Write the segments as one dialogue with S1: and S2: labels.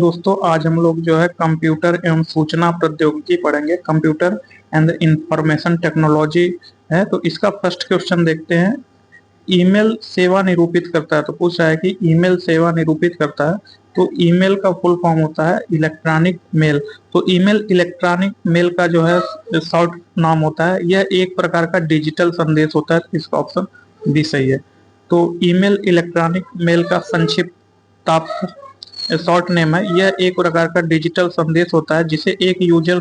S1: दोस्तों आज हम लोग जो है कंप्यूटर एवं सूचना प्रौद्योगिकी पढ़ेंगे। कंप्यूटर एंड इंफॉर्मेशन टेक्नोलॉजी है। तो इसका फर्स्ट क्वेश्चन देखते हैं। ईमेल सेवा निरूपित करता है। तो पूछ रहा है कि ईमेल सेवा निरूपित करता है। तो ईमेल का फुल फॉर्म होता है इलेक्ट्रॉनिक मेल। तो ईमेल इलेक्ट्रॉनिक मेल का जो है शॉर्ट नाम होता है। यह एक प्रकार का डिजिटल संदेश होता है। इसका ऑप्शन बी सही है। तो ईमेल इलेक्ट्रॉनिक मेल का संक्षिप्त शॉर्ट नेम है। यह एक प्रकार का डिजिटल संदेश होता है जिसे एक यूजर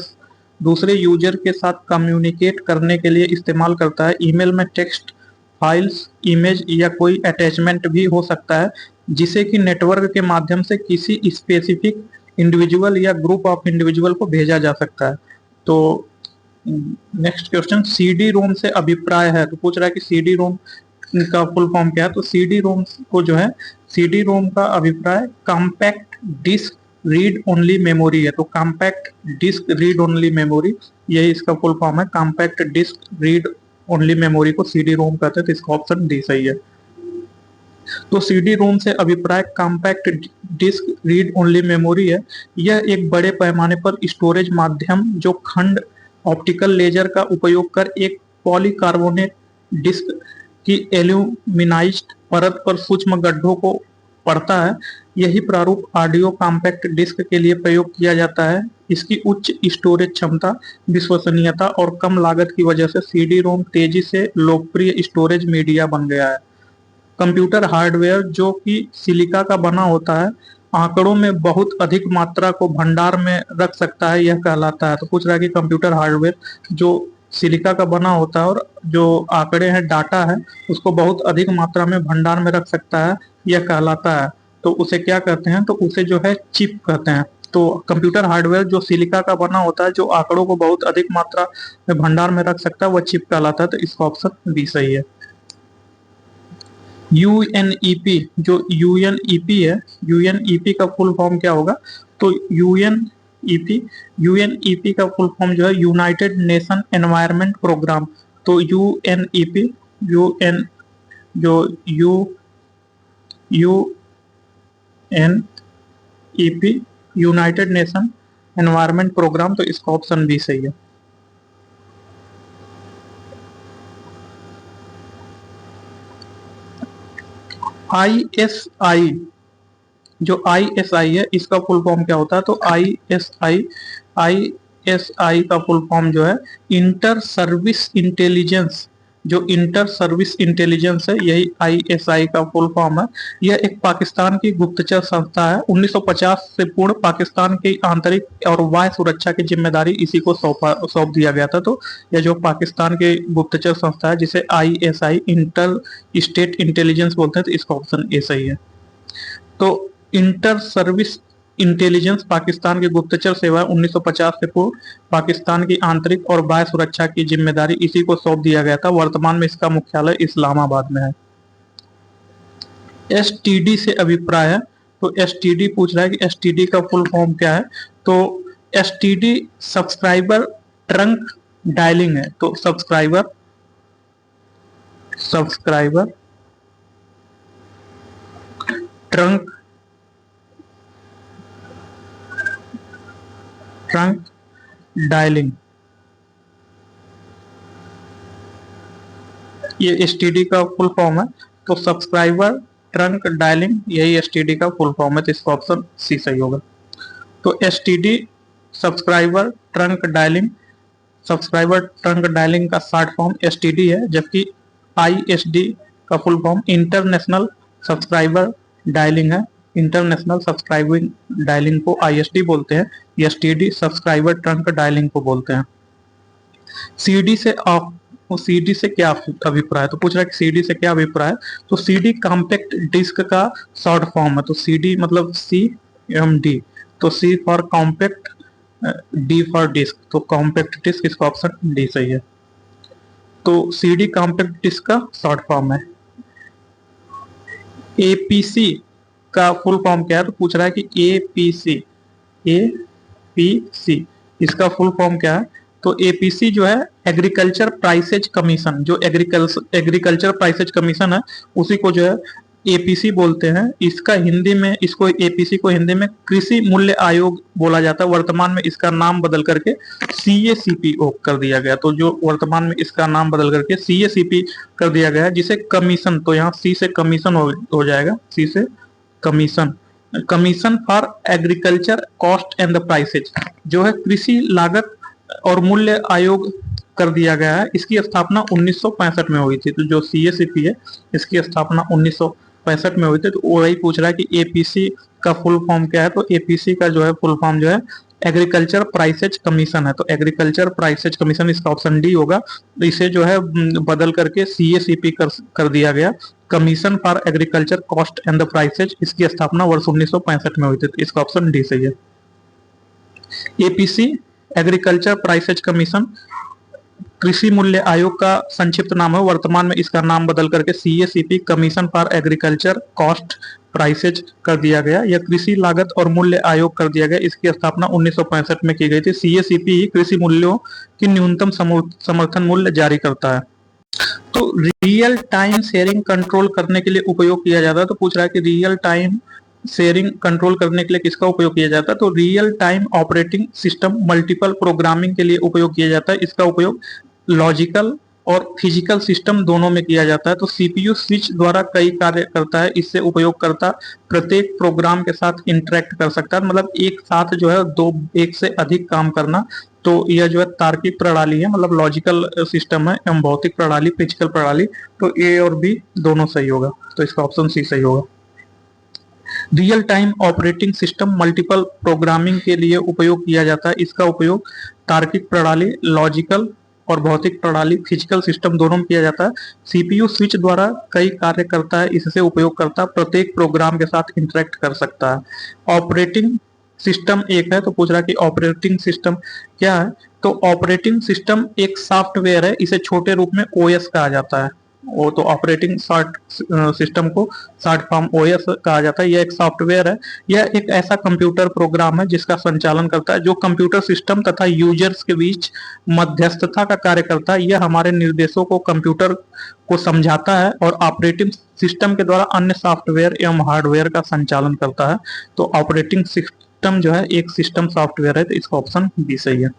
S1: दूसरे यूजर के साथ कम्युनिकेट करने के लिए इस्तेमाल करता है। ईमेल में टेक्स्ट, फाइल्स, इमेज या कोई अटैचमेंट भी हो सकता है जिसे कि नेटवर्क के माध्यम से किसी स्पेसिफिक इंडिविजुअल या ग्रुप ऑफ इंडिविजुअल को भेजा जा सकता है। तो नेक्स्ट क्वेश्चन, सीडी रोम से अभिप्राय है। तो पूछ रहा है कि सीडी रोम का फुल फॉर्म क्या है। तो सीडी रोम को जो है, सीडी रोम का अभिप्राय compact disc read only memory है। तो compact disc read only memory, यही इसका फुल फॉर्म है। Compact disc read only memory को सीडी रोम कहते हैं। तो इसका ऑप्शन डी सही है। तो सीडी रोम से अभिप्राय compact disc read only memory है। यह एक बड़े पैमाने पर स्टोरेज माध्यम जो खंड ऑप्टिकल लेजर का उपयोग कर एक पॉलीकार्बोनेट डिस्क की एल्यूमिनाइज्ड परत पर सूक्ष्म गड्ढों को पढ़ता है। यही प्रारूप ऑडियो कॉम्पैक्ट डिस्क के लिए प्रयोग किया जाता है। इसकी उच्च स्टोरेज क्षमता, विश्वसनीयता और कम लागत की वजह से सीडी रोम तेजी से लोकप्रिय स्टोरेज मीडिया बन गया है। कंप्यूटर हार्डवेयर जो कि सिलिका का बना होता है, आंकड़ों में बहुत अधिक मात्रा को भंडार में रख सकता है, यह कहलाता है। तो पूछ रहा है कि कंप्यूटर हार्डवेयर जो सिलिका का बना होता है और जो आंकड़े हैं, डाटा है, उसको बहुत अधिक मात्रा में भंडार में रख सकता है, यह कहलाता है। तो उसे क्या कहते हैं? तो उसे जो है चिप कहते हैं। तो कंप्यूटर हार्डवेयर जो सिलिका का बना होता है, जो आंकड़ों को बहुत अधिक मात्रा में भंडार में रख सकता है, वह चिप कहलाता है। तो इसका ऑप्शन बी सही है। यूएनईपी, जो यूएनईपी है, यूएनईपी का फुल फॉर्म क्या होगा? तो यूएनईपी का फुल फॉर्म जो है यूनाइटेड नेशन एनवायरनमेंट प्रोग्राम। तो यूएनईपी, यूएन जो UNEP United Nation Environment Programme. तो इसका ऑप्शन बी सही है। आईएसआई, जो आईएसआई है, इसका फुल फॉर्म क्या होता है? तो आईएसआई का फुल फॉर्म जो है इंटर सर्विस इंटेलिजेंस। जो इंटर सर्विस इंटेलिजेंस है, यही आईएसआई का फुल फॉर्म है। यह एक पाकिस्तान की गुप्तचर संस्था है। 1950 से पूर्ण पाकिस्तान की आंतरिक और बाह्य सुरक्षा की जिम्मेदारी इसी को सौंप दिया गया था। तो यह जो पाकिस्तान के गुप्तचर संस्था है, जिसे आईएसआई इंटर स्टेट इंटेलिजेंस बोलते हैं। तो इसका ऑप्शन ए सही है। तो इंटर सर्विस इंटेलिजेंस पाकिस्तान की गुप्तचर सेवा 1950 से पूर्व पाकिस्तान की आंतरिक और बाह्य सुरक्षा की जिम्मेदारी इसी को सौंप दिया गया था। वर्तमान में इसका मुख्यालय इस्लामाबाद में है। एसटीडी से अभिप्राय है। तो एसटीडी पूछ रहा है कि एसटीडी का फुल फॉर्म क्या है? तो एसटीडी सब्सक्राइबर ट्रंक डायलिंग है। तो सब्सक्राइबर ट्रंक डायलिंग, ये एसटीडी का फुल फॉर्म है। तो सब्सक्राइबर ट्रंक डायलिंग, यही एसटीडी का फुल फॉर्म है। तो इसका ऑप्शन सी सही होगा। तो एसटीडी सब्सक्राइबर ट्रंक डायलिंग का शॉर्ट फॉर्म एसटीडी है, जबकि आईएसडी का full form international subscriber dialling है। इंटरनेशनल सब्सक्राइबिंग डायलिंग को आईएसडी बोलते हैं। एसटीडी सब्सक्राइबर ट्रंक डायलिंग को बोलते हैं। सीडी से क्या अभिप्राय है? तो पूछ रहा है कि सीडी से क्या अभिप्राय है? तो सीडी कॉम्पैक्ट डिस्क का शॉर्ट फॉर्म है। तो सीडी मतलब CMD। तो C for compact, D for disc. तो कॉम्पैक्ट डिस्क, इसका ऑप्शन डी सही है। तो सीडी कॉम्पैक्ट डिस्क का शॉर्ट फॉर्म है। एपीसी का फुल फॉर्म क्या है? तो पूछ रहा है कि एपीसी इसका फुल फॉर्म क्या है? तो एपीसी जो है एग्रीकल्चर प्राइसेज कमीशन, जो एग्रीकल्चर प्राइसेज कमीशन है, उसी को जो है एपीसी बोलते हैं। इसका हिंदी में, इसको एपीसी को हिंदी में कृषि मूल्य आयोग बोला जाता है। वर्तमान में इसका नाम बदल करके सीएसीपीओ कर दिया गया। तो जो वर्तमान में इसका नाम बदल करके सीएसीपी कर दिया गया है, जिसे कमीशन, तो यहाँ सी से कमीशन हो जाएगा, सी से commission, commission for agriculture cost and the prices, जो है कृषि लागत और मूल्य आयोग कर दिया गया है। इसकी स्थापना 1965 में हुई थी। तो जो सीएसीपी है, इसकी स्थापना 1965 में हुई थी। तो वही पूछ रहा है कि एपीसी का फुल फॉर्म क्या है। तो एपीसी का जो है फुल फॉर्म जो है एग्रीकल्चर प्राइसेज कमीशन है। तो एग्रीकल्चर प्राइसेज कमीशन, इसका ऑप्शन डी होगा। तो इसे जो है बदल करके सीएसीपी कर दिया गया, commission for agriculture cost and the prices. इसकी स्थापना वर्ष 1965 में हुई थी। तो इसका ऑप्शन डी सही है। एपीसी एग्रीकल्चर प्राइसेज कमीशन कृषि मूल्य आयोग का संक्षिप्त नाम है। वर्तमान में इसका नाम बदल करके CACP commission for agriculture cost prices कर दिया गया। यह कृषि लागत और मूल्य आयोग कर दिया गया। इसकी स्थापना 1965 में की गई थी। सीएसीपी ही कृषि मूल्यों की न्यूनतम समर्थन मूल्य जारी करता है। तो रियल टाइम शेयरिंग कंट्रोल करने के लिए उपयोग किया जाता है। तो पूछ रहा है कि रियल टाइम शेयरिंग कंट्रोल करने के लिए किसका उपयोग किया जाता है। तो real time operating system multiple programming के लिए उपयोग किया जाता है। इसका उपयोग लॉजिकल और फिजिकल सिस्टम दोनों में किया जाता है। तो सीपीयू स्विच द्वारा कई कार्य करता है। इससे उपयोगकर्ता प्रत्येक प्रोग्राम के साथ इंटरेक्ट कर सकता है, मतलब एक साथ जो है एक से अधिक काम करना। तो यह जो है तार्किक प्रणाली है, मतलब लॉजिकल सिस्टम है, एवं भौतिक प्रणाली, फिजिकल प्रणाली। तो ए और बी दोनों सही होगा। तो इसका ऑप्शन सी सही होगा। Real time operating system multiple programming के लिए उपयोग किया जाता है। इसका उपयोग तार्किक प्रणाली, लॉजिकल और भौतिक प्रणाली, फिजिकल सिस्टम दोनों में किया जाता है। सीपीयू स्विच द्वारा कई कार्य करता है। इससे उपयोगकर्ता प्रत्येक प्रोग्राम के साथ इंटरेक्ट कर सकता है। ऑपरेटिंग सिस्टम एक है। तो पूछ रहा है कि ऑपरेटिंग सिस्टम क्या है। तो ऑपरेटिंग सिस्टम एक सॉफ्टवेयर है। इसे छोटे रूप में ओएस कहा जाता है। वो तो ऑपरेटिंग सिस्टम को शॉर्ट फॉर्म ओएस कहा जाता है। यह एक सॉफ्टवेयर है। यह एक ऐसा कंप्यूटर प्रोग्राम है जिसका संचालन करता है, जो कंप्यूटर सिस्टम तथा यूजर्स के बीच मध्यस्थता का कार्य करता है। यह हमारे निर्देशों को कंप्यूटर को समझाता है और ऑपरेटिंग सिस्टम के द्वारा अन्य सॉफ्टवेयर एवं हार्डवेयर का संचालन करता है। तो ऑपरेटिंग सिस्टम जो है एक सिस्टम सॉफ्टवेयर है। तो इसका ऑप्शन बी सही है।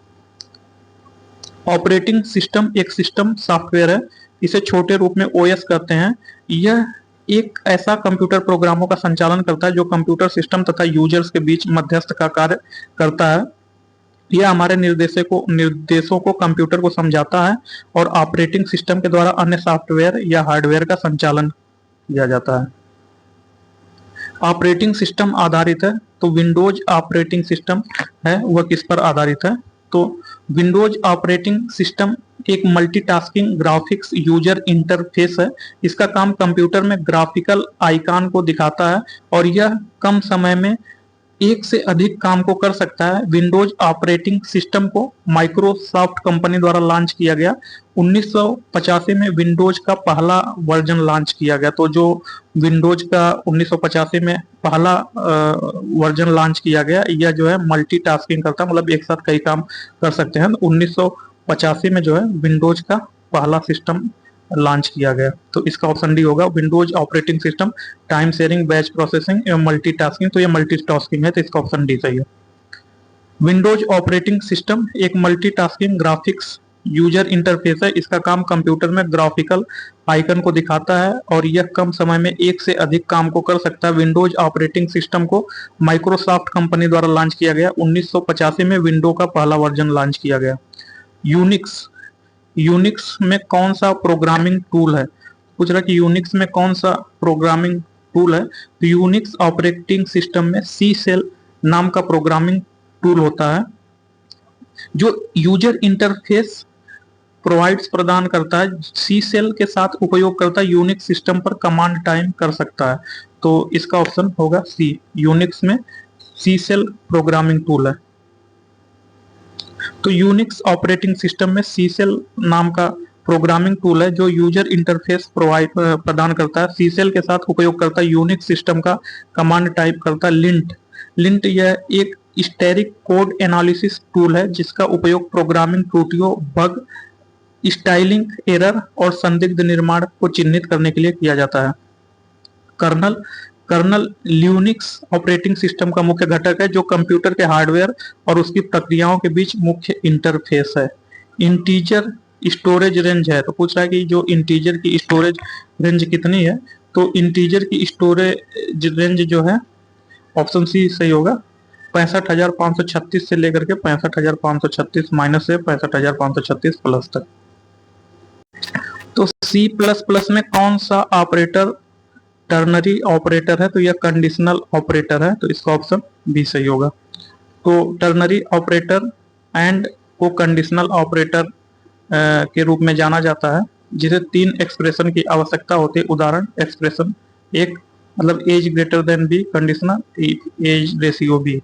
S1: ऑपरेटिंग सिस्टम एक सिस्टम सॉफ्टवेयर है। इसे छोटे रूप में ओएस कहते हैं। यह एक ऐसा कंप्यूटर प्रोग्रामों का संचालन करता है जो कंप्यूटर सिस्टम तथा यूजर्स के बीच मध्यस्थ का कार्य करता है। यह हमारे निर्देशों को कंप्यूटर को समझाता है और ऑपरेटिंग सिस्टम के द्वारा अन्य सॉफ्टवेयर या हार्डवेयर का संचालन किया जाता है। ऑपरेटिंग सिस्टम आधारित है। तो विंडोज ऑपरेटिंग सिस्टम है, वह किस पर आधारित है। तो विंडोज ऑपरेटिंग सिस्टम एक मल्टीटास्किंग ग्राफिक्स यूजर इंटरफेस है। इसका काम कंप्यूटर में ग्राफिकल आइकन को दिखाता है और यह कम समय में एक से अधिक काम को कर सकता है। विंडोज ऑपरेटिंग सिस्टम को माइक्रोसॉफ्ट कंपनी द्वारा लॉन्च किया गया। 1985 में विंडोज का पहला वर्जन लॉन्च किया गया। तो जो विंडोज का 1985 में पहला वर्जन लॉन्च किया गया, यह जो है मल्टीटास्किंग करता है, मतलब एक साथ कई काम कर सकते हैं। 1985 में जो है विंडोज का पहला सिस्टम लॉन्च किया गया। तो इसका ऑप्शन डी होगा। Windows operating system time sharing, batch processing एवं मल्टीटास्किंग। तो ये मल्टीटास्किंग है। तो इसका ऑप्शन डी सही है। विंडोज ऑपरेटिंग सिस्टम एक मल्टीटास्किंग ग्राफिक्स यूजर इंटरफेस है। इसका काम कंप्यूटर में ग्राफिकल आइकन को दिखाता है और यह कम समय में एक से अधिक काम को कर सकता है। विंडोज ऑपरेटिंग सिस्टम को माइक्रोसॉफ्ट कंपनी द्वारा लॉन्च किया गया। 1985 में विंडो का पहला वर्जन लॉन्च किया गया। यूनिक्स में कौन सा प्रोग्रामिंग टूल है। पूछ रहा कि यूनिक्स में कौन सा प्रोग्रामिंग टूल है। तो यूनिक्स ऑपरेटिंग सिस्टम में सी सेल नाम का प्रोग्रामिंग टूल होता है, जो यूजर इंटरफेस प्रोवाइड्स प्रदान करता है। सी सेल के साथ उपयोगकर्ता यूनिक्स सिस्टम पर कमांड टाइप कर सकता है। तो इसका ऑप्शन होगा सी। यूनिक्स में सी सेल प्रोग्रामिंग टूल है। तो यूनिक्स ऑपरेटिंग सिस्टम में सी सेल नाम का प्रोग्रामिंग टूल है, जो यूजर इंटरफेस प्रदान करता है। सी सेल के साथ उपयोगकर्ता यूनिक्स सिस्टम का कमांड टाइप करता है। लिंट यह एक स्टैटिक कोड एनालिसिस टूल है, जिसका उपयोग प्रोग्रामिंग त्रुटियों, बग, स्टाइलिंग एरर और संदिग्ध निर्माण को चिन्हित करने के लिए किया जाता है। कर्नल कर्नल ल्यूनिक्स ऑपरेटिंग सिस्टम का मुख्य घटक है जो कंप्यूटर के हार्डवेयर और उसकी प्रक्रियाओं के बीच मुख्य इंटरफेस है। इंटीजर स्टोरेज रेंज है, तो पूछ रहा है कि जो इंटीजर की स्टोरेज रेंज कितनी है, तो इंटीजर की स्टोरेज रेंज जो है ऑप्शन सी सही होगा, 65,536 से लेकर के 65,536 माइनस से 65,536 प्लस तक। तो सी प्लस प्लस में कौन सा ऑपरेटर टर्नरी ऑपरेटर है, तो यह कंडीशनल ऑपरेटर है, तो इसका ऑप्शन बी सही होगा। तो टर्नरी ऑपरेटर एंड को कंडीशनल ऑपरेटर के रूप में जाना जाता है, जिसे 3 एक्सप्रेशन की आवश्यकता होती है। उदाहरण एक्सप्रेशन एक, मतलब A's greater than B conditional A's ratio B,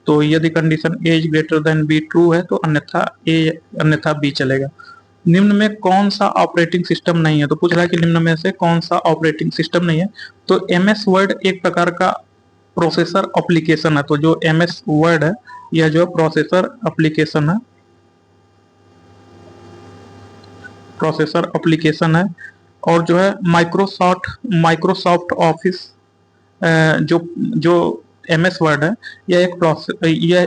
S1: तो यदि condition A's greater than B true है तो अन्यथा बी चलेगा। निम्न में कौन सा ऑपरेटिंग सिस्टम नहीं है, तो पूछ रहा है कि निम्न में से कौन सा ऑपरेटिंग सिस्टम नहीं है, तो एमएस वर्ड एक प्रकार का प्रोसेसर एप्लीकेशन है। तो जो एमएस वर्ड है यह जो प्रोसेसर एप्लीकेशन है, प्रोसेसर एप्लीकेशन है। और जो है माइक्रोसॉफ्ट ऑफिस जो एमएस वर्ड है यह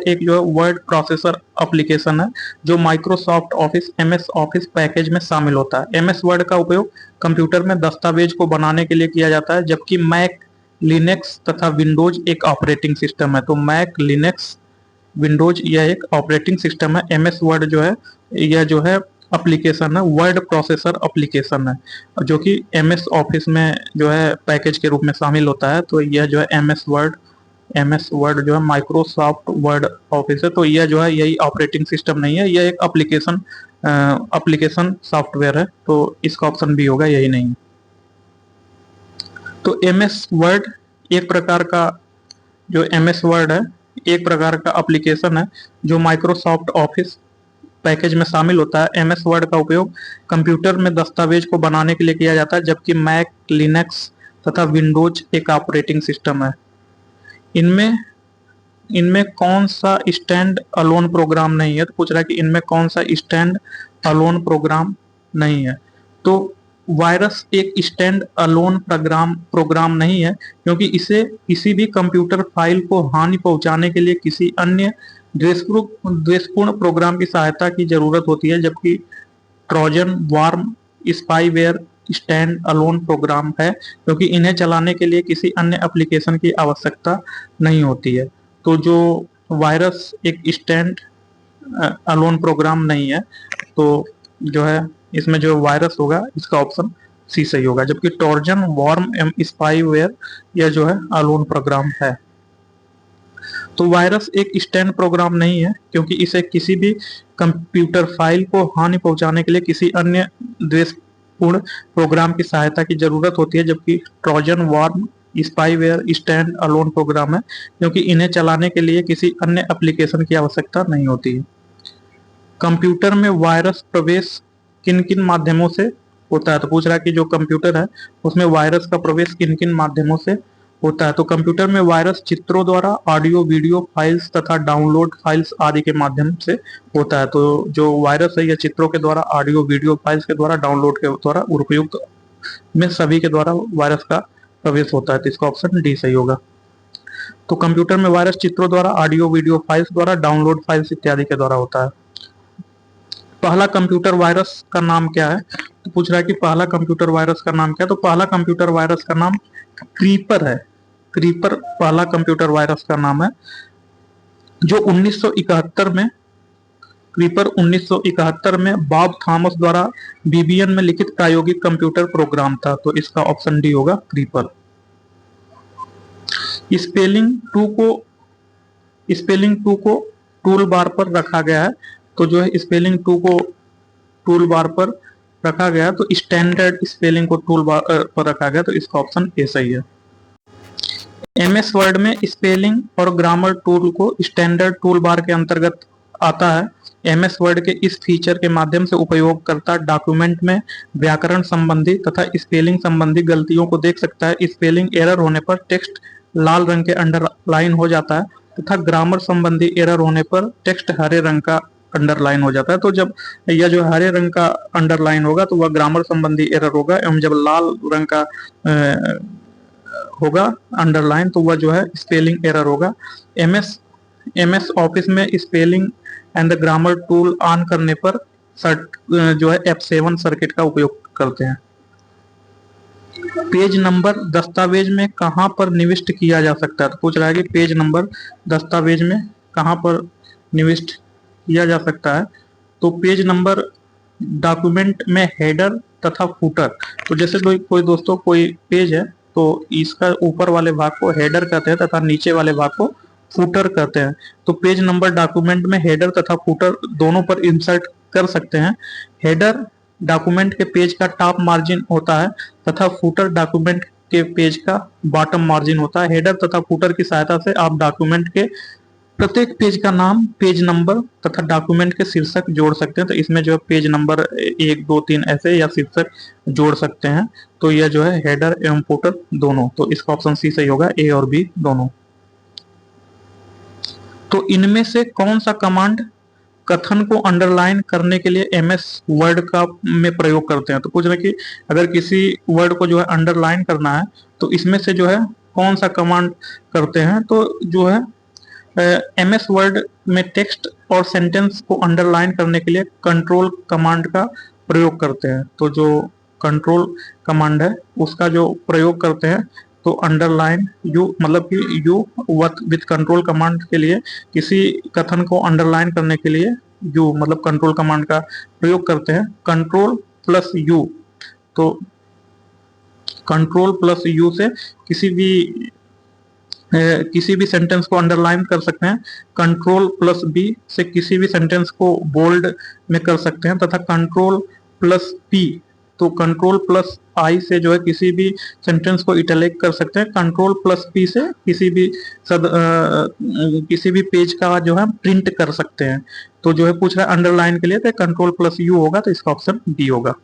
S1: एक जो वर्ड प्रोसेसर एप्लीकेशन है जो Microsoft office MS office package में शामिल होता है। एमएस वर्ड का उपयोग कंप्यूटर में दस्तावेज को बनाने के लिए किया जाता है, जबकि मैक, लिनक्स तथा विंडोज एक ऑपरेटिंग सिस्टम है। तो मैक, लिनक्स, विंडोज यह एक ऑपरेटिंग सिस्टम है। एमएस वर्ड जो है यह जो है एप्लीकेशन है, वर्ड प्रोसेसर एप्लीकेशन है, जो कि एमएस ऑफिस में जो है पैकेज के रूप में शामिल होता है। तो यह जो है एमएस वर्ड जो है माइक्रोसॉफ्ट वर्ड ऑफिस है, तो यह जो है यही ऑपरेटिंग सिस्टम नहीं है, यह एक एप्लीकेशन सॉफ्टवेयर है, तो इसका ऑप्शन भी होगा, यही नहीं। तो एमएस वर्ड एक प्रकार का जो एमएस वर्ड है एक प्रकार का एप्लीकेशन है जो माइक्रोसॉफ्ट ऑफिस पैकेज में शामिल होता है। एमएस वर्ड का उपयोग कंप्यूटर में दस्तावेज को बनाने के लिए किया जाता है, जबकि मैक, लिनक्स तथा विंडोज एक ऑपरेटिंग सिस्टम है। इनमें इनमें कौन सा स्टैंड अलोन प्रोग्राम नहीं है, तो पूछ रहा है कि इनमें कौन सा स्टैंड अलोन प्रोग्राम नहीं है। तो वायरस एक स्टैंड अलोन प्रोग्राम नहीं है, क्योंकि इसे किसी भी कंप्यूटर फाइल को हानि पहुंचाने के लिए किसी अन्य द्वेषपूर्ण प्रोग्राम की सहायता की जरूरत होती है, जबकि Trojan, worm, spyware stand alone program है, क्योंकि इन्हें चलाने के लिए किसी अन्य एप्लीकेशन की आवश्यकता नहीं होती है। तो जो वायरस एक स्टैंड अलोन प्रोग्राम नहीं है, तो जो है इसमें जो वायरस होगा इसका ऑप्शन सी सही होगा, जबकि ट्रोजन, वार्म, स्पाईवेयर यह जो है अलोन प्रोग्राम है। तो वायरस एक स्टैंड प्रोग्राम नहीं है, क्योंकि इसे किसी भी कंप्यूटर फाइल को हानि पहुंचाने के लिए किसी अन्य द्वेषपूर्ण प्रोग्राम की सहायता की जरूरत होती है, जबकि Trojan, worm, spyware stand alone program है, क्योंकि इन्हें चलाने के लिए किसी अन्य एप्लीकेशन की आवश्यकता नहीं होती है। कंप्यूटर में वायरस प्रवेश किन किन माध्यमों से होता है, तो पूछ रहा है कि जो कंप्यूटर है उसमें वायरस का प्रवेश किन किन माध्यमों से होता है। तो कंप्यूटर में वायरस चित्रों द्वारा, ऑडियो वीडियो फाइल्स तथा डाउनलोड फाइल्स आदि के माध्यम से होता है। तो जो वायरस है यह चित्रों के द्वारा, ऑडियो वीडियो फाइल्स के द्वारा, डाउनलोड के द्वारा, उपयुक्त में सभी के द्वारा वायरस का प्रवेश होता है, तो इसका ऑप्शन डी सही होगा। तो कंप्यूटर में वायरस चित्रों द्वारा, ऑडियो वीडियो फाइल्स द्वारा, डाउनलोड फाइल्स इत्यादि के द्वारा होता है। पहला कंप्यूटर वायरस का नाम क्या है, तो पूछ रहा है कि पहला कंप्यूटर वायरस का नाम क्या है, तो पहला कंप्यूटर वायरस का नाम क्रीपर है। क्रीपर पहला कंप्यूटर वायरस का नाम है, जो 1971 में क्रीपर 1971 में बॉब थॉमस द्वारा बीबीएन में लिखित प्रायोगिक कंप्यूटर प्रोग्राम था, तो इसका ऑप्शन डी होगा क्रीपर। स्पेलिंग टू को टूल बार पर रखा गया है, तो जो है स्पेलिंग टू को टूल बार पर रखा गया, तो स्टैंडर्ड स्पेलिंग को टूल बार पर रखा गया, तो इसका ऑप्शन ए सही है। एमएस वर्ड में स्पेलिंग और ग्रामर टूल को स्टैंडर्ड टूल बार के अंतर्गत आता है। एमएस वर्ड के इस फीचर के माध्यम से उपयोगकर्ता डॉक्यूमेंट में व्याकरण संबंधी तथा स्पेलिंग संबंधी गलतियों को देख सकता है। स्पेलिंग एरर होने पर टेक्स्ट लाल रंग के अंडरलाइन हो जाता है तथा ग्रामर संबंधी एरर होने पर टेक्स्ट हरे रंग का अंडरलाइन हो जाता है। तो जब यह जो हरे रंग का अंडरलाइन होगा तो वह ग्रामर संबंधी एरर होगा, एवं जब लाल रंग का होगा अंडरलाइन तो वह जो है स्पेलिंग एरर होगा। एमएस एमएस ऑफिस में spelling and the grammar tool on करने पर जो है F7 सर्किट का उपयोग करते हैं। पेज नंबर दस्तावेज में कहां पर निविष्ट किया जा सकता है, तो पूछ रहा है कि पेज नंबर दस्तावेज में कहां पर निविष्ट किया जा सकता है। तो पेज नंबर डॉक्यूमेंट में हेडर तथा फुटर, तो जैसे कोई दोस्तों कोई पेज है तो इसका ऊपर वाले भाग को हेडर कहते हैं तथा नीचे वाले भाग को फुटर कहते हैं। तो पेज नंबर डॉक्यूमेंट में हेडर तथा फुटर दोनों पर इंसर्ट कर सकते हैं। हेडर डॉक्यूमेंट के पेज का टॉप मार्जिन होता है तथा फुटर डॉक्यूमेंट के पेज का बॉटम मार्जिन होता है। हेडर तथा फुटर की सहायता से आप डॉक्यूमेंट के प्रत्येक पेज का नाम, पेज नंबर तथा डॉक्यूमेंट के शीर्षक जोड़ सकते हैं। तो इसमें जो है पेज नंबर 1, 2, 3 ऐसे या शीर्षक जोड़ सकते हैं। तो यह जो है हेडर एवं फुटर दोनों, तो इसका ऑप्शन सी सही होगा, ए और बी दोनों। तो इनमें से कौन सा कमांड कथन को अंडरलाइन करने के लिए एमएस वर्ड का में प्रयोग करते हैं, तो पूछ रहे कि अगर किसी वर्ड को जो है अंडरलाइन करना है तो इसमें से जो है कौन सा कमांड करते हैं। तो जो है एमएस वर्ड में टेक्स्ट और सेंटेंस को अंडरलाइन करने के लिए कंट्रोल कमांड का प्रयोग करते हैं। तो जो कंट्रोल कमांड है उसका जो प्रयोग करते हैं तो अंडरलाइन यू, मतलब कि यू विथ कंट्रोल कमांड के लिए किसी कथन को अंडरलाइन करने के लिए यू मतलब कंट्रोल कमांड का प्रयोग करते हैं। कंट्रोल प्लस यू, तो कंट्रोल प्लस यू से किसी भी सेंटेंस को अंडरलाइन कर सकते हैं। कंट्रोल प्लस बी से किसी भी सेंटेंस को बोल्ड में कर सकते हैं तथा कंट्रोल प्लस पी, तो कंट्रोल प्लस आई से जो है किसी भी सेंटेंस को इटैलिक कर सकते हैं। कंट्रोल प्लस पी से किसी भी पेज का जो है प्रिंट कर सकते हैं। तो जो है पूछ रहा है अंडरलाइन के लिए तो कंट्रोल प्लस यू होगा, तो इसका ऑप्शन डी होगा।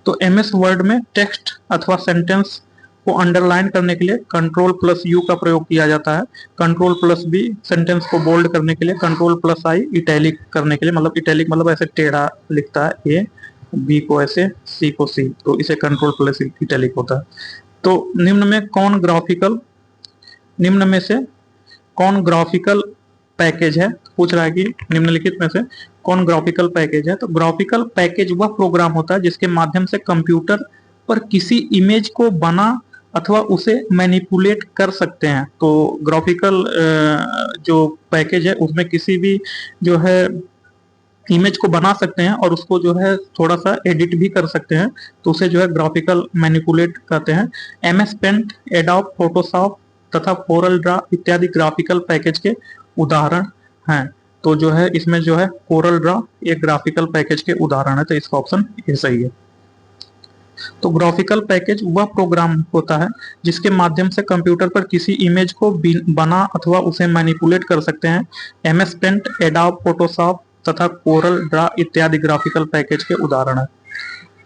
S1: तो एमएस वर्ड में टेक्स्ट अथवा सेंटेंस को अंडरलाइन करने के लिए कंट्रोल प्लस यू का प्रयोग किया जाता है। कंट्रोल प्लस बी सेंटेंस को बोल्ड करने के लिए, कंट्रोल प्लस आई इटैलिक करने के लिए, मतलब इटैलिक मतलब ऐसे टेढ़ा लिखता है ए, बी को ऐसे, सी को सी, तो इसे कंट्रोल प्लस इटैलिक होता है। तो निम्न में से कौन ग्राफिकल पैकेज है, पूछ रहा है कि निम्नलिखित में से कौन ग्राफिकल पैकेज है। तो ग्राफिकल पैकेज वह प्रोग्राम होता है जिसके माध्यम से कंप्यूटर पर किसी इमेज को बना अथवा उसे मैनिपुलेट कर सकते हैं। तो ग्राफिकल जो पैकेज है उसमें किसी भी जो है इमेज को बना सकते हैं और उसको जो है थोड़ा सा एडिट भी कर सकते हैं, तो उसे जो है ग्राफिकल मैनिपुलेट कहते हैं। एमएस पेंट, एडोब फोटोशॉप तथा कोरल ड्रा इत्यादि ग्राफिकल पैकेज के उदाहरण हैं। तो जो है इसमें जो है कोरल ड्रा एक ग्राफिकल पैकेज के उदाहरण है, तो इसका ऑप्शन ए सही है। तो ग्राफिकल पैकेज वह प्रोग्राम होता है जिसके माध्यम से कंप्यूटर पर किसी इमेज को बना अथवा उसे मैनिपुलेट कर सकते हैं। एमएस पेंट, एडोब फोटोशॉप तथा कोरल ड्रा इत्यादि ग्राफिकल पैकेज के उदाहरण है।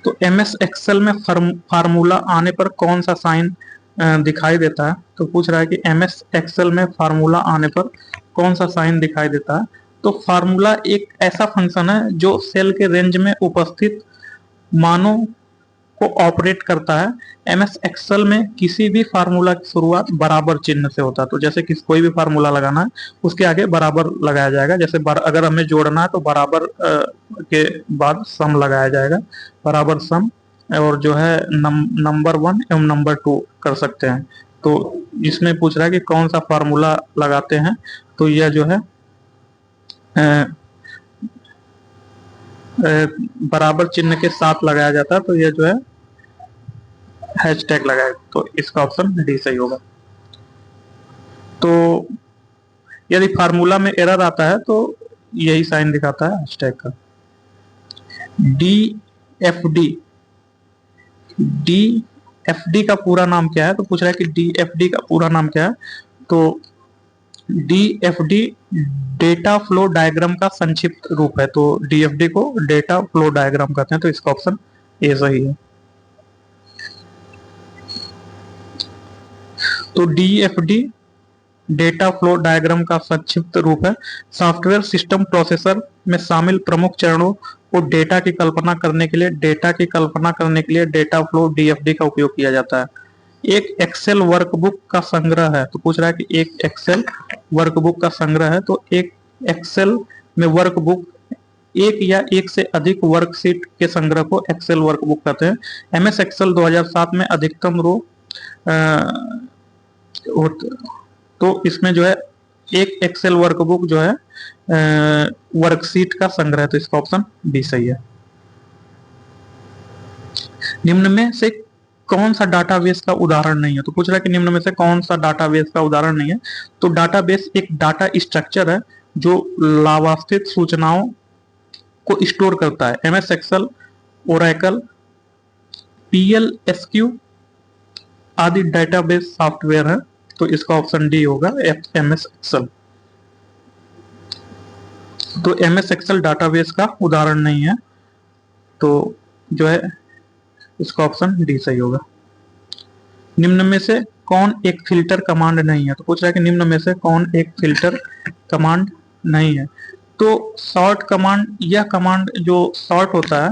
S1: तो एमएस एक्सेल में फार्मूला आने पर कौन सा साइन दिखाई देता है, तो पूछ रहा है कि एमएस एक्सेल में फार्मूला आने पर कौन सा साइन दिखाई देता है। तो फार्मूला एक ऐसा फंक्शन है जो सेल के रेंज में उपस्थित मानों को ऑपरेट करता है। एमएस एक्सेल में किसी भी फार्मूला की शुरुआत बराबर चिन्ह से होता है। तो जैसे कोई भी फार्मूला लगाना है उसके आगे बराबर लगाया जाएगा। जैसे अगर हमें जोड़ना है तो बराबर के बाद सम लगाया जाएगा, बराबर सम, और जो है नंबर 1 एवं नंबर 2 कर सकते हैं। तो इसमें पूछ रहा है कि कौन सा फार्मूला लगाते हैं, तो यह जो है बराबर चिन्ह के साथ लगाया जाता है, तो यह जो है हैशटैग लगाए, तो इसका ऑप्शन डी सही होगा। तो यदि फार्मूला में एरर आता है तो यही साइन दिखाता है हैशटैग का। डीएफडी का पूरा नाम क्या है, तो पूछ रहा है कि डीएफडी का पूरा नाम क्या है। तो डीएफडी डेटा फ्लो डायग्राम का संक्षिप्त रूप है। तो डीएफडी को डेटा फ्लो डायग्राम कहते हैं, तो इसका ऑप्शन ए सही है। तो डीएफडी डेटा फ्लो डायग्राम का संक्षिप्त रूप है। सॉफ्टवेयर सिस्टम प्रोसेसर में शामिल प्रमुख चरणों को डेटा की कल्पना करने के लिए डेटा फ्लो डीएफडी का उपयोग किया जाता है। एक एक्सेल वर्कबुक का संग्रह है, तो पूछ रहा है कि एक एक्सेल वर्कबुक का संग्रह है, तो एक एक्सेल में वर्कबुक एक या एक से अधिक वर्कशीट के संग्रह को एक्सेल वर्कबुक कहते हैं। एमएस एक्सेल 2007 में अधिकतम रो तो इसमें जो है एक एक्सेल वर्कबुक जो है वर्कशीट का संग्रह है, तो इसका ऑप्शन बी सही है। निम्न में से कौन सा डाटाबेस का उदाहरण नहीं है, तो पूछ रहा है कि निम्न में से कौन सा डाटाबेस का उदाहरण नहीं है। तो डाटाबेस एक डाटा स्ट्रक्चर है जो लाभास्थित सूचनाओं को स्टोर करता है। एमएस एक्सेल, ओरेकल, पीएलएसक्यू आदि डेटाबेस सॉफ्टवेयर है, तो इसका ऑप्शन डी होगा एमएस एक्सेल। तो एमएस एक्सेल डाटाबेस का उदाहरण नहीं है, तो जो है इसका ऑप्शन डी सही होगा। निम्न में से कौन एक फिल्टर कमांड नहीं है, तो पूछ रहा है कि निम्न में से कौन एक फिल्टर कमांड नहीं है। तो सॉर्ट कमांड, यह कमांड जो सॉर्ट होता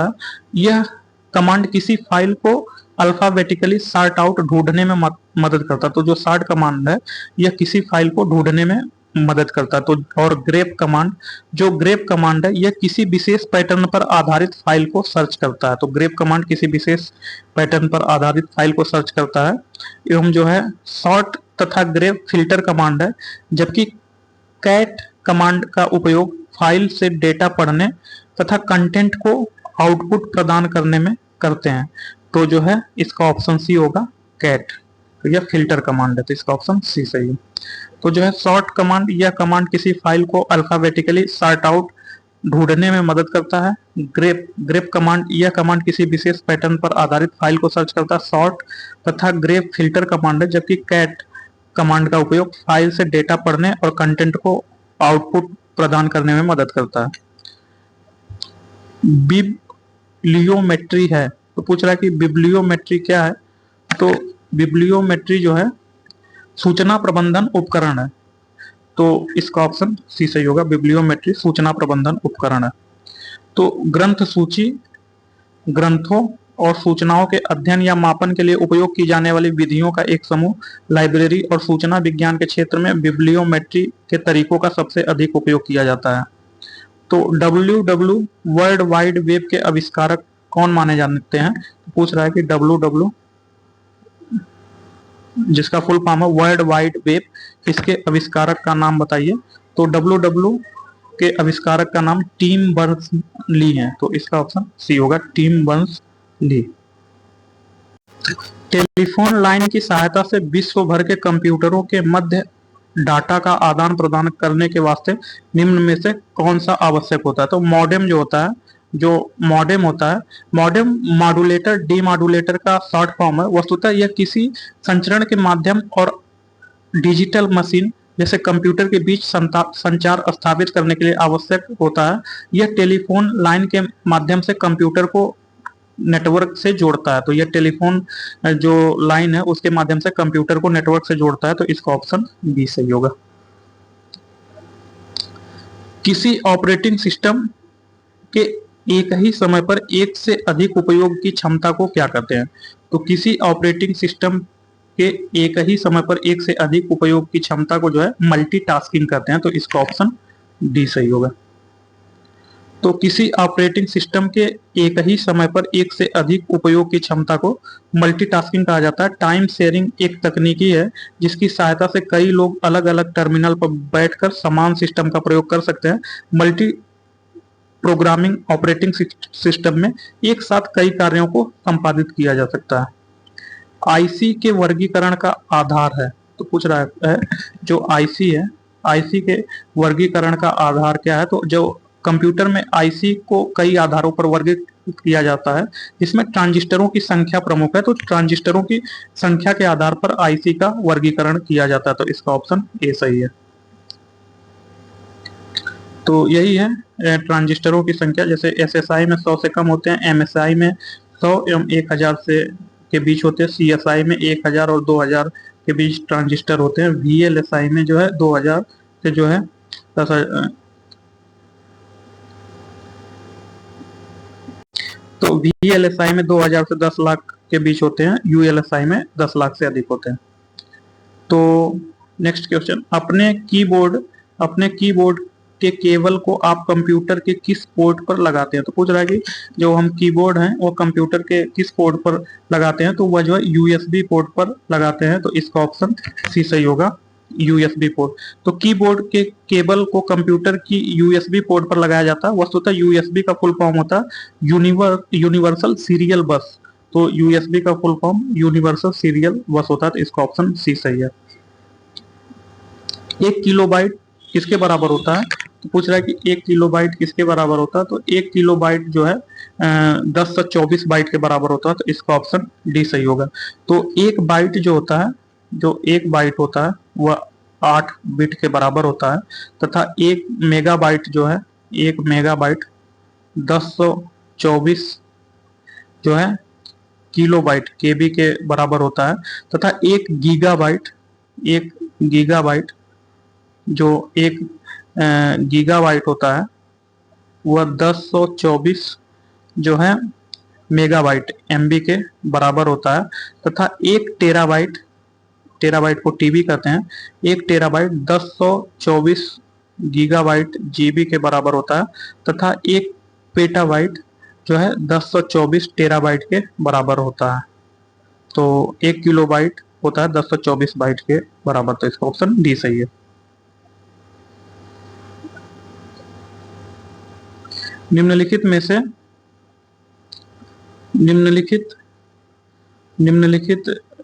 S1: है, यह कमांड किसी फाइल को अल्फाबेटिकली सॉर्ट आउट ढूंढने में मदद करता है। तो जो सॉर्ट कमांड है यह किसी फाइल को ढूंढने में मदद करता है। तो और ग्रेप कमांड, जो ग्रेप कमांड है यह किसी विशेष पैटर्न पर आधारित फाइल को सर्च करता है। तो ग्रेप कमांड किसी विशेष पैटर्न पर आधारित फाइल को सर्च करता है। एवं जो है सॉर्ट तथा ग्रेप फिल्टर कमांड है, जबकि कैट कमांड का उपयोग फाइल से डेटा पढ़ने तथा कंटेंट को आउटपुट प्रदान करने में करते हैं। तो जो है इसका ऑप्शन सी होगा कैट, तो यह फिल्टर कमांड है, तो इसका ऑप्शन सी सही है। तो जो है सॉर्ट कमांड, यह कमांड किसी फाइल को अल्फाबेटिकली सॉर्ट आउट ढूंढने में मदद करता है। ग्रेप कमांड, यह कमांड किसी विशेष पैटर्न पर आधारित फाइल को सर्च करता है। सॉर्ट तथा ग्रेप फिल्टर कमांड है, जबकि कैट कमांड का उपयोग फाइल से डेटा पढ़ने और कंटेंट को आउटपुट प्रदान करने में मदद करता है। बिब्लियोमेट्री है, तो पूछ रहा है कि बिब्लियोमेट्री क्या है। तो बिब्लियोमेट्री जो है सूचना प्रबंधन उपकरण है, तो इसका ऑप्शन सी सही होगा। बिब्लियोमेट्री सूचना प्रबंधन उपकरण है। तो ग्रंथ सूची, ग्रंथों और सूचनाओं के अध्ययन या मापन के लिए उपयोग की जाने वाली विधियों का एक समूह लाइब्रेरी और सूचना विज्ञान के क्षेत्र में बिब्लियोमेट्री के तरीकों का सबसे अधिक उपयोग किया जाता है। तो WW वर्ल्ड वाइड वेब के आविष्कारक कौन माने जाते हैं, तो पूछ रहा है कि WW जिसका फुल फॉर्म है वर्ल्ड वाइड वेब, इसके आविष्कारक का नाम बताइए। तो WW के आविष्कारक का नाम टिम बर्नर्स ली है, तो इसका ऑप्शन सी होगा, Tim Berners Lee. Telephone line की सहायता से विश्व भर के कंप्यूटरों के मध्य डाटा का आदान प्रदान करने के वास्ते निम्न में से कौन सा आवश्यक होता है। तो मॉडेम जो होता है, मॉडेम मॉड्यूलेटर डीमॉड्यूलेटर का शॉर्ट फॉर्म है। वस्तुतः यह किसी संचरण के माध्यम और डिजिटल मशीन जैसे कंप्यूटर के बीच संचार स्थापित करने के लिए आवश्यक होता है। यह टेलीफोन लाइन के माध्यम से कंप्यूटर को नेटवर्क से जोड़ता है। तो यह टेलीफोन जो लाइन है उसके माध्यम से कंप्यूटर को नेटवर्क से जोड़ता है, तो इसका ऑप्शन बी सही होगा। किसी ऑपरेटिंग सिस्टम के एक ही समय पर एक से अधिक उपयोग की क्षमता को क्या कहते हैं। तो किसी ऑपरेटिंग सिस्टम के एक ही समय पर एक से अधिक उपयोग की क्षमता को जो है मल्टीटास्किंग कहते हैं, तो इसका ऑप्शन डी सही होगा। तो किसी ऑपरेटिंग सिस्टम के एक ही समय पर एक से अधिक उपयोग की क्षमता को मल्टीटास्किंग कहा जाता है। टाइम शेयरिंग एक तकनीकी है जिसकी सहायता से कई लोग अलग अलग टर्मिनल पर बैठकर समान सिस्टम का प्रयोग कर सकते हैं। मल्टी प्रोग्रामिंग ऑपरेटिंग सिस्टम में एक साथ कई कार्यों को संपादित किया जा सकता है। आईसी के वर्गीकरण का आधार है, तो पूछ रहा है जो आईसी है, आईसी के वर्गीकरण का आधार क्या है। तो जो कंप्यूटर में आईसी को कई आधारों पर वर्गीकृत किया जाता है, जिसमें ट्रांजिस्टरों की संख्या प्रमुख है। तो ट्रांजिस्टरों की संख्या के आधार पर आईसी का वर्गीकरण किया जाता है, तो इसका ऑप्शन ए सही है। तो यही है ट्रांजिस्टरों की संख्या, जैसे एसएसआई में 100 से कम होते हैं, एमएसआई में 100 एवं 1000 से के बीच होते हैं, सीएसआई में 1000 और 2000 के बीच ट्रांजिस्टर होते हैं, वीएलएसआई में जो है 2000 से जो है 10,000। तो वीएलएसआई में 2000 से 10 लाख के बीच होते हैं, यूएलएसआई में 10 लाख से अधिक होते हैं। तो नेक्स्ट क्वेश्चन, अपने कीबोर्ड के केबल को आप कंप्यूटर के किस पोर्ट पर लगाते हैं? तो पूछ रहा है कि जो हम कीबोर्ड हैं वो कंप्यूटर के किस पोर्ट पर लगाते हैं, तो वह जो है यूएसबी पोर्ट पर लगाते हैं। तो इसका ऑप्शन सी सही होगा, यूएसबी पोर्ट। तो कीबोर्ड के केबल को कंप्यूटर की यूएसबी पोर्ट पर लगाया जाता है। वस्तुतः यूएसबी का फुल फॉर्म होता है यूनिवर्सल सीरियल बस। तो यूएसबी का फुल फॉर्म यूनिवर्सल सीरियल बस होता है। तो इसका ऑप्शन सी सही है। 1 किलोबाइट किसके बराबर होता है? तो पूछ रहा है कि 1 किलोबाइट किसके बराबर होता है? तो 1 किलोबाइट जो है 1024 बाइट के बराबर होता है। तो इसका ऑप्शन डी सही होगा। तो एक बाइट जो होता है, जो एक बाइट होता है वह 8 बिट के बराबर होता है, तथा एक मेगाबाइट जो है, एक मेगाबाइट 1024 जो है किलोबाइट केबी के बराबर होता है, तथा एक गीगाबाइट जो एक गीगाबाइट होता है वह 1024 जो है मेगाबाइट एमबी के बराबर होता है, तथा एक टेराबाइट को टीबी कहते हैं, एक टेराबाइट 1024 गीगाबाइट जीबी के बराबर होता है, तथा एक पेटाबाइट जो है 1024 टेराबाइट के बराबर होता है। तो 1 किलोबाइट होता है 1024 बाइट के बराबर। तो इसका ऑप्शन डी सही है। निम्नलिखित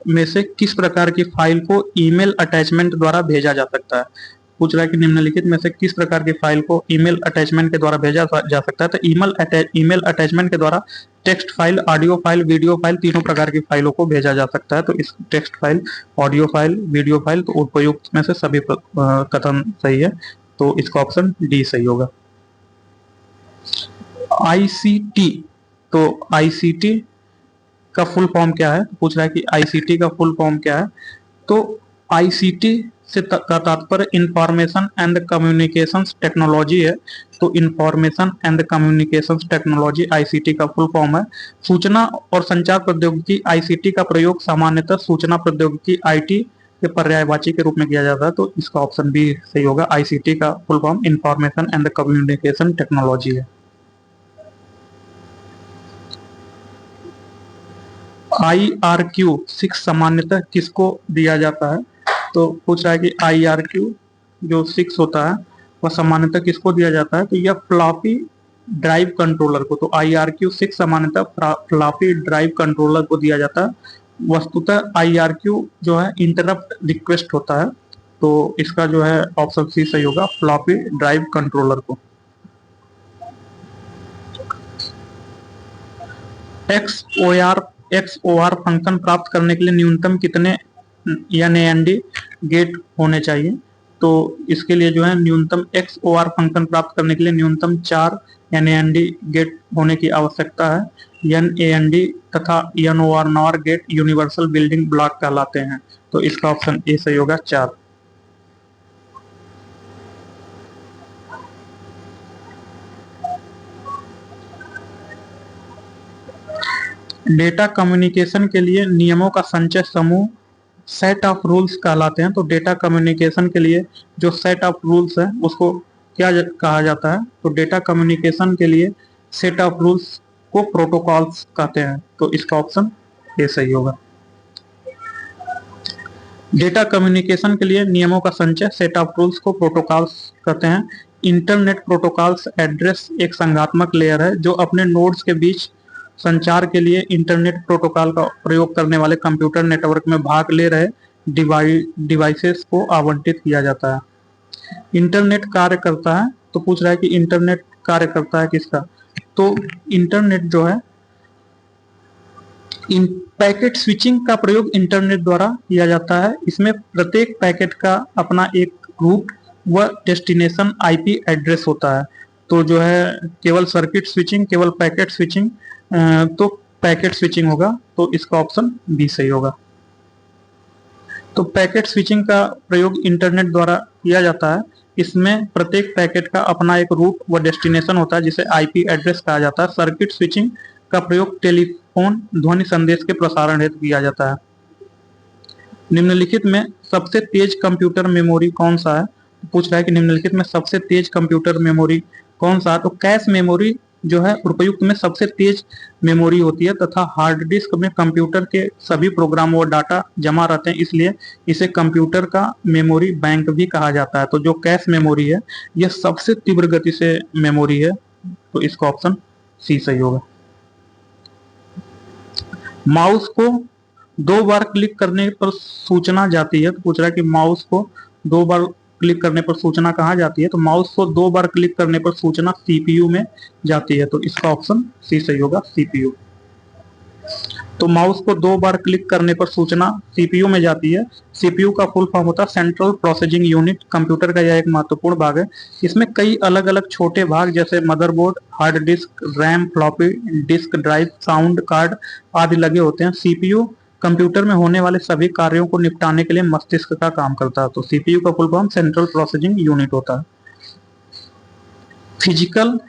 S1: में से किस प्रकार की फाइल को ईमेल अटैचमेंट द्वारा भेजा जा सकता है? पूछ रहा है कि निम्नलिखित में से किस प्रकार की फाइल को ईमेल अटैचमेंट के द्वारा भेजा जा सकता है? तो ईमेल अटैचमेंट के द्वारा text file, audio file, video file, तीनों प्रकार की फाइलों को भेजा जा सकता है। तो इस text file, audio file, video file, तो उपयुक्त में से सभी कथन सही है। तो इसका ऑप्शन डी सही होगा। आईसीटी, तो आईसीटी का फुल फॉर्म क्या है? पूछ रहा है कि आईसीटी का फुल फॉर्म क्या है? तो आईसीटी से का तात्पर्य इंफॉर्मेशन एंड कम्युनिकेशंस टेक्नोलॉजी है। तो information and communications technology ICT का फुल फॉर्म है। सूचना और संचार प्रौद्योगिकी आईसीटी का प्रयोग सामान्यतः सूचना प्रौद्योगिकी आईटी के पर्यायवाची के रूप में किया जाता है। तो इसका ऑप्शन बी सही होगा। आईसीटी का full form information and communication technology है। IRQ 6 सामान्यतः किसको दिया जाता है? तो पूछ रहा है कि IRQ जो 6 होता है वह सामान्यतः किसको दिया जाता है? तो यह फ्लॉपी ड्राइव कंट्रोलर को। तो IRQ 6 सामान्यतः फ्लॉपी ड्राइव कंट्रोलर को दिया जाता है। वस्तुतः IRQ जो है इंटरप्ट रिक्वेस्ट होता है। तो इसका जो है ऑप्शन सी सही होगा, फ्लॉपी ड्राइव कंट्रोलर को। XOR फंक्शन प्राप्त करने के लिए न्यूनतम कितने NAND गेट होने चाहिए? तो इसके लिए जो है न्यूनतम XOR फंक्शन प्राप्त करने के लिए न्यूनतम 4 NAND गेट होने की आवश्यकता है। NAND तथा NOR gate universal building block कहलाते हैं। तो इसका ऑप्शन ए सही होगा, 4। डेटा कम्युनिकेशन के लिए नियमों का संचय समूह सेट ऑफ रूल्स कहलाते हैं। तो डेटा कम्युनिकेशन के लिए जो सेट ऑफ रूल्स है उसको क्या कहा जाता है? तो डेटा कम्युनिकेशन के लिए सेट ऑफ रूल्स को प्रोटोकॉल्स कहते हैं। तो इसका ऑप्शन ए सही होगा। डेटा कम्युनिकेशन के लिए नियमों का संचय सेट ऑफ रूल्स को प्रोटोकॉल्स कहते हैं। इंटरनेट प्रोटोकॉल्स एड्रेस एक संघात्मक लेयर है जो अपने नोड्स के बीच संचार के लिए इंटरनेट प्रोटोकॉल का प्रयोग करने वाले कंप्यूटर नेटवर्क में भाग ले रहे डिवाइसेस को आवंटित किया जाता है। इंटरनेट कार्य करता है। तो पूछ रहा है कि इंटरनेट कार्य करता है किसका? तो इंटरनेट जो है इन पैकेट स्विचिंग का प्रयोग इंटरनेट द्वारा किया जाता है। इसमें प्रत्येक पैकेट का अपना एक रूट व डेस्टिनेशन आईपी एड्रेस होता है। तो जो है केवल सर्किट स्विचिंग, केवल पैकेट स्विचिंग, तो पैकेट स्विचिंग होगा। तो इसका ऑप्शन बी सही होगा। तो पैकेट स्विचिंग का प्रयोग इंटरनेट द्वारा किया जाता है। इसमें प्रत्येक पैकेट का अपना एक रूट व डेस्टिनेशन होता है जिसे आईपी एड्रेस कहा जाता है। सर्किट स्विचिंग का प्रयोग टेलीफोन ध्वनि संदेश के प्रसारण हेतु किया जाता है। निम्नलिखित में सबसे तेज कंप्यूटर मेमोरी कौन सा है? पूछ रहा है कि निम्नलिखित में सबसे तेज कंप्यूटर मेमोरी कौन सा है? तो कैश मेमोरी जो है उपयुक्त में सबसे तेज मेमोरी होती है तथा हार्ड डिस्क में कंप्यूटर के सभी प्रोग्राम और डाटा जमा रहते हैं, इसलिए इसे कंप्यूटर का मेमोरी बैंक भी कहा जाता है। तो जो कैश मेमोरी है यह सबसे तीव्र गति से मेमोरी है, तो इसका ऑप्शन सी सही होगा। माउस को 2 बार क्लिक करने पर सूचना जाती है, तो पूछ रहा है कि माउस को 2 बार क्लिक करने पर सूचना कहाँ जाती है? तो माउस को 2 बार क्लिक करने पर सूचना सीपीयू में जाती है, तो इसका ऑप्शन सी सही होगा, सीपीयू। तो माउस को 2 बार क्लिक करने पर सूचना सीपीयू में जाती है। सीपीयू का फुल फॉर्म होता है सेंट्रल प्रोसेसिंग यूनिट। कंप्यूटर का यह एक महत्वपूर्ण भाग है। इसमें कई अलग अलग छोटे भाग जैसे motherboard, hard disk, RAM, floppy disk drive, sound card आदि लगे होते हैं। सीपीयू कंप्यूटर में होने वाले सभी कार्यों को निपटाने के लिए मस्तिष्क का काम करता है। तो सीपीयू का full form central processing unit होता है। फिजिकल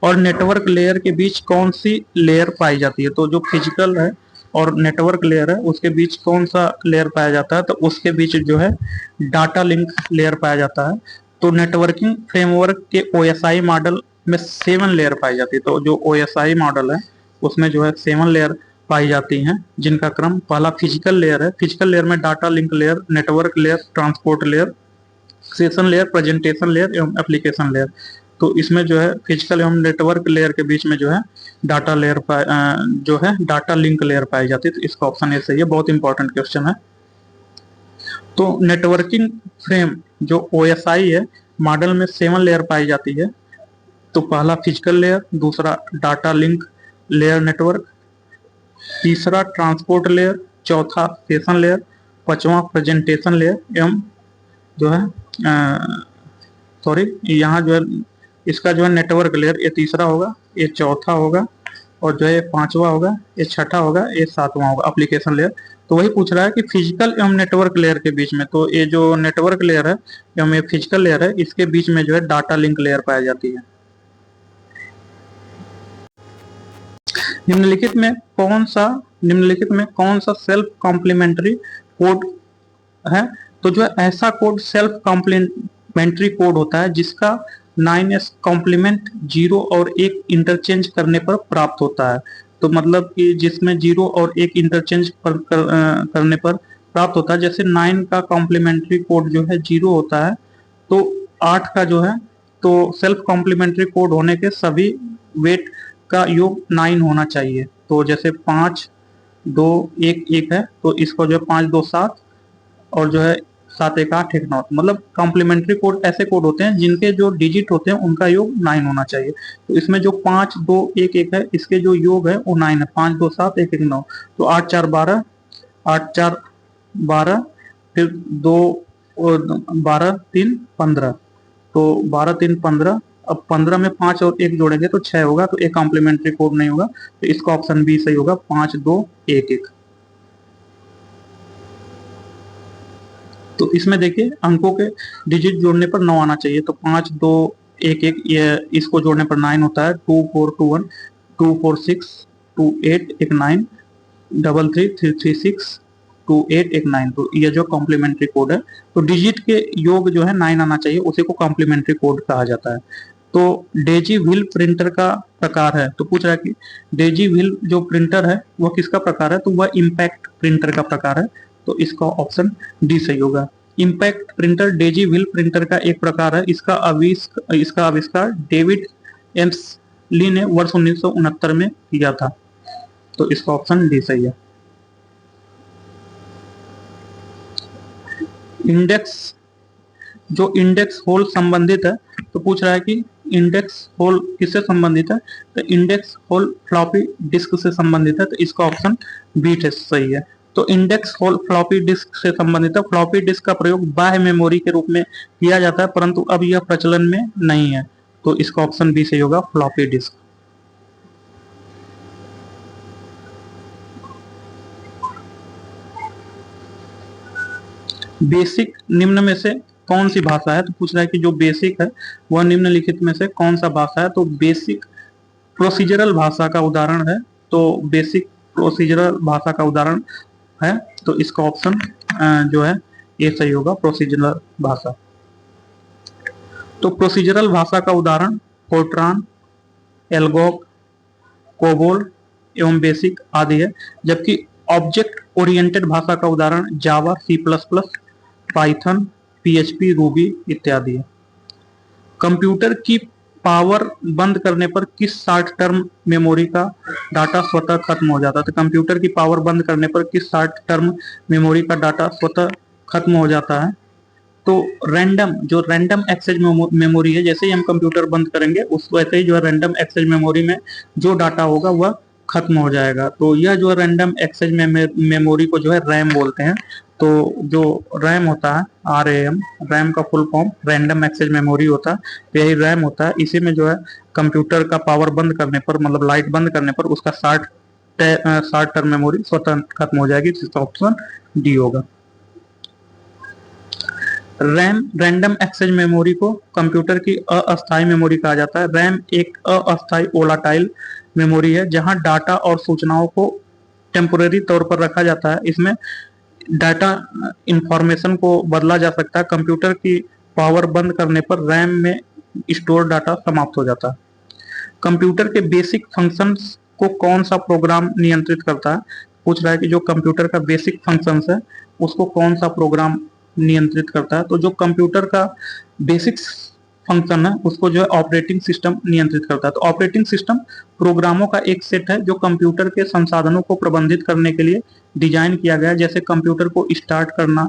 S1: और नेटवर्क लेयर के बीच कौन सी लेयर पाई जाती है? तो जो फिजिकल है और नेटवर्क लेयर है उसके बीच कौन सा लेयर पाया जाता है? तो उसके बीच जो है डाटा लिंक लेयर पाया जाता है। तो नेटवर्किंग फ्रेमवर्क के ओएसआई मॉडल में 7 लेयर पाई जाती है। तो जो ओएसआई मॉडल है उसमें जो है 7 लेयर पाई जाती हैं, जिनका क्रम पहला फिजिकल लेयर है। फिजिकल लेयर में data link layer, network layer, transport layer, session layer, presentation layer एवं एप्लीकेशन लेयर। तो इसमें जो है फिजिकल एवं नेटवर्क लेयर के बीच में जो है डाटा लेयर जो है डाटा लिंक लेयर पाई जाती है। तो इसका ऑप्शन ए सही है, बहुत इंपॉर्टेंट क्वेश्चन है। तो नेटवर्किंग फ्रेम जो ओएसआई है मॉडल में 7 लेयर पाई जाती है। तो पहला फिजिकल लेयर, दूसरा डाटा लिंक लेयर नेटवर्क, तीसरा ट्रांसपोर्ट लेयर, चौथा सेशन लेयर, पांचवा प्रेजेंटेशन लेयर एवं जो है सॉरी यहाँ जो है इसका जो है नेटवर्क लेयर ये तीसरा होगा, ये चौथा होगा और जो है पांचवा होगा, ये छठा होगा, ये सातवां होगा एप्लीकेशन लेयर। तो वही पूछ रहा है कि फिजिकल एवं नेटवर्क लेयर के बीच में, तो ये जो नेटवर्क लेयर है एवं ये फिजिकल लेयर है इसके बीच में जो है डाटा लिंक लेयर पाई जाती है। निम्नलिखित में कौन सा सेल्फ कॉम्प्लीमेंट्री कोड है? तो जो है ऐसा कोड सेल्फ कॉम्प्लीमेंट्री कोड होता है जिसका 9s कॉम्प्लीमेंट 0 और 1 इंटरचेंज करने पर प्राप्त होता है। तो मतलब कि जिसमें 0 और 1 इंटरचेंज करने पर प्राप्त होता है। जैसे 9 का कॉम्प्लीमेंट्री कोड जो है 0 होता है, तो 8 का जो है तो सेल्फ कॉम्प्लीमेंट्री कोड होने के सभी वेट का योग 9 होना चाहिए। तो जैसे 5 2 1 1 है तो इसको जो है 5 2 7 और जो है 7 1 8 1 9, मतलब कॉम्प्लीमेंट्री कोड ऐसे कोड होते हैं जिनके जो डिजिट होते हैं उनका योग 9 होना चाहिए। तो इसमें जो 5 2 1 1 है इसके जो योग है वो 9 है, 5 2 7 1 1 9। तो 8 4 12, 8 4 12, फिर 2 12 3 15, तो 12 3 15। अब 15 में 5 और 1 जोड़ेंगे तो 6 होगा, तो एक कॉम्प्लीमेंट्री कोड नहीं होगा। तो इसका ऑप्शन बी सही होगा, 5 2 1 1। तो इसमें देखिए अंकों के डिजिट जोड़ने पर 9 आना चाहिए। तो 5 2 1 1 ये इसको जोड़ने पर 9 होता है। 2 4 2 1, 2 4 6, 2 8 1 9, 3 3 3 3 6, 2 8 1 9। तो ये जो कॉम्प्लीमेंट्री कोड है तो डिजिट के योग जो है 9 आना चाहिए, उसी को कॉम्प्लीमेंट्री कोड कहा जाता है। तो डेजी व्हील प्रिंटर का प्रकार है। तो पूछ रहा है कि डेजी व्हील जो प्रिंटर है वह किसका प्रकार है? तो वह इम्पैक्ट प्रिंटर का प्रकार है। तो इसका ऑप्शन डी सही होगा। Impact printer Daisy wheel printer का एक प्रकार है। इसका आविष्कार डेविड एम्सली ने वर्ष 1969 में किया था। तो इसका ऑप्शन डी सही है। इंडेक्स होल संबंधित है। तो पूछ रहा है कि इंडेक्स होल किससे संबंधित है? तो इंडेक्स होल फ्लॉपी डिस्क से संबंधित है। तो इसका ऑप्शन बी सही है। तो इंडेक्स होल फ्लॉपी डिस्क से संबंधित है। फ्लॉपी डिस्क का प्रयोग बाह्य मेमोरी के रूप में किया जाता है, परंतु अब यह प्रचलन में नहीं है। तो इसका ऑप्शन बी सही होगा, फ्लॉपी डिस्क। बेसिक निम्न में से कौन सी भाषा है? तो पूछ रहा है कि जो बेसिक है वह निम्नलिखित में से कौन सा भाषा है? तो बेसिक प्रोसीजरल भाषा का उदाहरण है तो बेसिक प्रोसीजरल भाषा का उदाहरण है, तो इसका ऑप्शन जो है ये सही होगा, प्रोसीजरल भाषा। तो प्रोसीजरल भाषा का उदाहरण फोर्ट्रान, एल्गोक, कोबोल एवं बेसिक आदि है। जबकि ऑब्जेक्ट ओरिएंटेड भाषा का उदाहरण Java, C plus plus, Python, PHP, Ruby इत्यादि है। कंप्यूटर की पावर बंद करने पर किस शॉर्ट टर्म मेमोरी का डाटा स्वतः खत्म हो जाता है? तो कंप्यूटर की पावर बंद करने पर किस शॉर्ट टर्म मेमोरी का डाटा स्वतः खत्म हो जाता है? तो रैंडम एक्सेस मेमोरी है, जैसे ही हम कंप्यूटर बंद करेंगे उस वैसे ही जो है रैंडम एक्सेस मेमोरी में जो डाटा होगा वह खत्म हो जाएगा। तो यह जो रैंडम एक्सेस मेमोरी को जो है रैम बोलते हैं। तो जो रैम होता है, RAM, रैम का full form random access memory होता है, तो यही रैम होता है। इसी में जो है कंप्यूटर का पावर बंद करने पर, मतलब लाइट बंद करने पर उसका शॉर्ट टर्म मेमोरी स्वतः खत्म हो जाएगी, जिसका ऑप्शन डी होगा। रैम रैंडम एक्सेस मेमोरी को कंप्यूटर की अस्थायी मेमोरी कहा जाता है। रैम एक अस्थायी वोलाटाइल मेमोरी है जहां डाटा और सूचनाओं को टेम्पोरेरी तौर पर रखा जाता है। इसमें डाटा इंफॉर्मेशन को बदला जा सकता है। कंप्यूटर की पावर बंद करने पर रैम में स्टोर डाटा समाप्त हो जाता है। कंप्यूटर के बेसिक फंक्शंस को कौन सा प्रोग्राम नियंत्रित करता है? पूछ रहा है कि जो कंप्यूटर का बेसिक फंक्शंस है उसको कौन सा प्रोग्राम नियंत्रित करता है? तो जो कंप्यूटर का बेसिक फंक्शन है उसको जो है ऑपरेटिंग सिस्टम नियंत्रित करता है। तो ऑपरेटिंग सिस्टम प्रोग्रामों का एक सेट है जो कंप्यूटर के संसाधनों को प्रबंधित करने के लिए डिजाइन किया गया है, जैसे कंप्यूटर को स्टार्ट करना,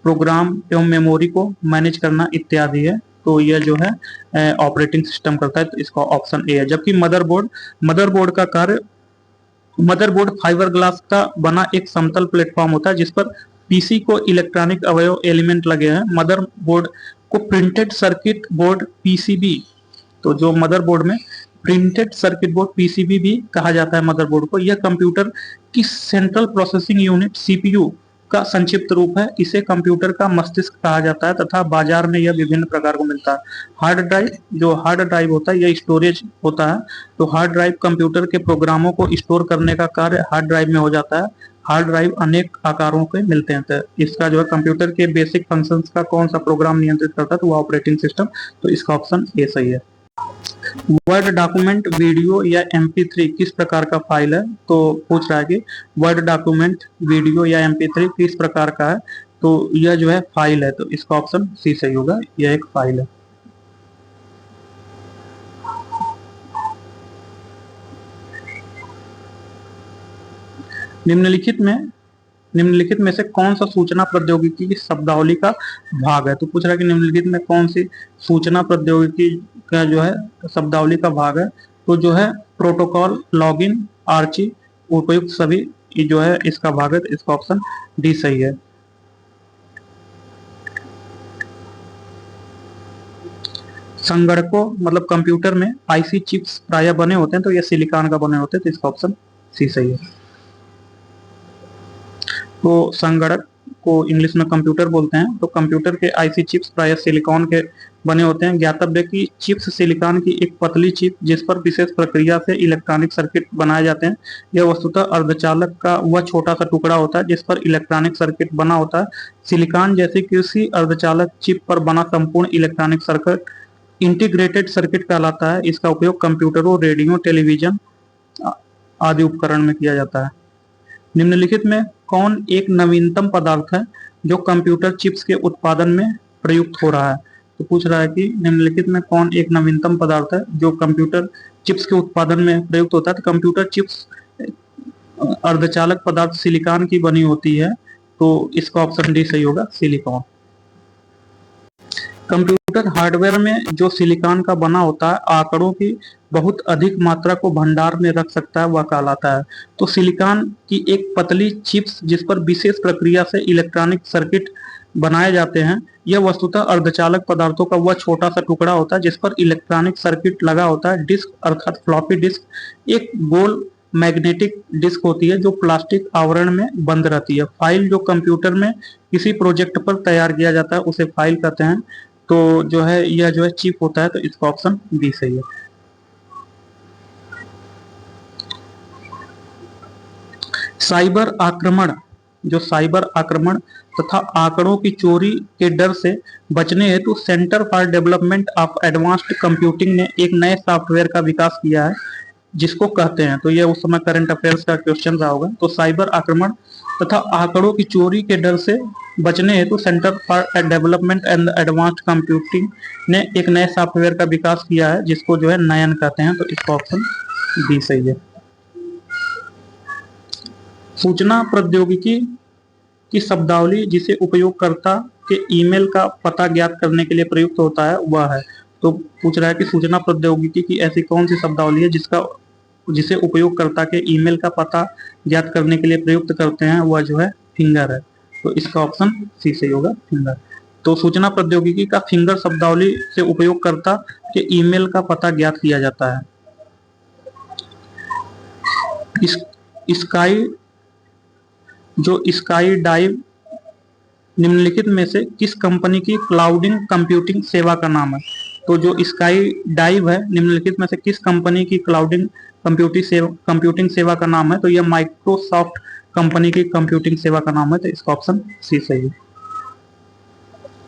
S1: प्रोग्राम एवं मेमोरी को मैनेज करना इत्यादि है। तो यह जो है ऑपरेटिंग सिस्टम करता है, तो इसका ऑप्शन ए है। जबकि मदरबोर्ड का कार्य, मदरबोर्ड फाइबर ग्लास का बना एक समतल प्लेटफॉर्म होता है जिस पर पीसी को इलेक्ट्रॉनिक अवयव एलिमेंट लगे हैं। मदरबोर्ड को प्रिंटेड सर्किट बोर्ड पीसीबी, तो जो मदरबोर्ड में प्रिंटेड सर्किट बोर्ड पीसीबी भी कहा जाता है मदरबोर्ड को। यह कंप्यूटर की सेंट्रल प्रोसेसिंग यूनिट सीपीयू का संक्षिप्त रूप है। इसे कंप्यूटर का मस्तिष्क कहा जाता है तथा बाजार में यह विभिन्न प्रकार को मिलता है। हार्ड ड्राइव होता है, यह स्टोरेज होता है। तो हार्ड ड्राइव कंप्यूटर के प्रोग्रामों को स्टोर करने का कार्य हार्ड ड्राइव में हो जाता है। हार्ड ड्राइव अनेक आकारों के मिलते हैं। तो इसका जो है कंप्यूटर के बेसिक फंक्शंस का कौन सा प्रोग्राम नियंत्रित करता है? तो वो ऑपरेटिंग सिस्टम। तो इसका ऑप्शन ए सही है। वर्ड डॉक्यूमेंट, वीडियो या MP3 किस प्रकार का फाइल है? तो पूछ रहा है कि वर्ड डॉक्यूमेंट, वीडियो या MP3 किस प्रकार का है? तो यह जो है फाइल है, तो इसका ऑप्शन सी सही होगा, यह एक फाइल है। निम्नलिखित में से कौन सा सूचना प्रौद्योगिकी की शब्दावली का भाग है? तो पूछ रहा है कि निम्नलिखित में कौन सी सूचना प्रौद्योगिकी का जो है शब्दावली का भाग है? तो जो है प्रोटोकॉल, लॉगिन, आर्ची, उपयुक्त सभी जो है इसका भाग है, तो इसका ऑप्शन डी सही है। संगणकों मतलब कंप्यूटर में आईसी चिप्स प्रायः बने होते हैं, तो ये सिलिकॉन का बने होते हैं, तो इसका ऑप्शन सी सही है। तो संगणक को इंग्लिश में कंप्यूटर बोलते हैं। तो कंप्यूटर के आईसी चिप्स प्रायः सिलिकॉन के बने होते हैं। ज्ञातव्य की चिप्स सिलिकॉन की एक पतली चिप जिस पर विशेष प्रक्रिया से इलेक्ट्रॉनिक सर्किट बनाए जाते हैं। यह वस्तुतः अर्धचालक का वह छोटा सा टुकड़ा होता है जिस पर इलेक्ट्रॉनिक सर्किट बना होता है। सिलिकॉन जैसे किसी अर्धचालक चिप पर बना संपूर्ण इलेक्ट्रॉनिक सर्किट इंटीग्रेटेड सर्किट कहलाता है। इसका उपयोग कंप्यूटरों, रेडियो, टेलीविजन आदि उपकरण में किया जाता है। निम्नलिखित में कौन एक नवीनतम पदार्थ है जो कंप्यूटर चिप्स के उत्पादन में प्रयुक्त हो रहा है? तो पूछ रहा है कि निम्नलिखित में कौन एक नवीनतम पदार्थ है जो कंप्यूटर चिप्स के उत्पादन में प्रयुक्त होता है? तो कंप्यूटर चिप्स अर्धचालक पदार्थ सिलिकॉन की बनी होती है, तो इसका ऑप्शन डी सही होगा, सिलिकॉन। कंप्यूटर हार्डवेयर में जो सिलिकॉन का बना होता है आंकड़ों की बहुत अधिक मात्रा को भंडार में रख सकता है, वह कहलाता है। तो सिलिकॉन की एक पतली चिप्स जिस पर विशेष प्रक्रिया से इलेक्ट्रॉनिक सर्किट बनाए जाते हैं, यह वस्तुतः अर्धचालक पदार्थों का वह छोटा सा टुकड़ा होता है जिस पर इलेक्ट्रॉनिक सर्किट लगा होता है। डिस्क अर्थात फ्लॉपी डिस्क एक गोल मैग्नेटिक डिस्क होती है जो प्लास्टिक आवरण में बंद रहती है। फाइल जो कंप्यूटर में किसी प्रोजेक्ट पर तैयार किया जाता है उसे फाइल कहते हैं। तो जो है यह जो है चिप होता है, तो इसका ऑप्शन बी सही है। साइबर आक्रमण, जो साइबर आक्रमण तथा आंकड़ों की चोरी के डर से बचने हेतु centre for development of advanced computing ने एक नए सॉफ्टवेयर का विकास किया है, जिसको कहते हैं, तो ये उस समय करंट अफेयर्स का क्वेश्चन रहा होगा। तो साइबर आक्रमण तथा आंकड़ों की चोरी के डर से बचने हेतु centre for development and advanced computing ने एक नए सॉफ्टवेयर का विकास किया है, जिसको जो है नयन कहते हैं। तो इसका ऑप्शन बी सही है। सूचना प्रौद्योगिकी की शब्दावली जिसे उपयोगकर्ता के ईमेल का पता ज्ञात करने के लिए प्रयुक्त होता है वह है। तो पूछ रहा है कि सूचना प्रौद्योगिकी की ऐसी कौन सी शब्दावली है जिसे उपयोगकर्ता के ईमेल का पता ज्ञात करने के लिए प्रयुक्त करते हैं, वह जो है फिंगर है। तो इसका ऑप्शन सी सही होगा, फिंगर। तो सूचना प्रौद्योगिकी का फिंगर शब्दावली से उपयोगकर्ता के ईमेल का पता ज्ञात किया जाता है। स्काई जो स्काई डाइव निम्नलिखित में से किस कंपनी की क्लाउडिंग कंप्यूटिंग सेवा का नाम है? तो जो स्काई डाइव है निम्नलिखित में से किस कंपनी की क्लाउडिंग कंप्यूटिंग सेवा का नाम है? तो यह माइक्रोसॉफ्ट कंपनी की कंप्यूटिंग सेवा का नाम है। तो इसका ऑप्शन सी सही है।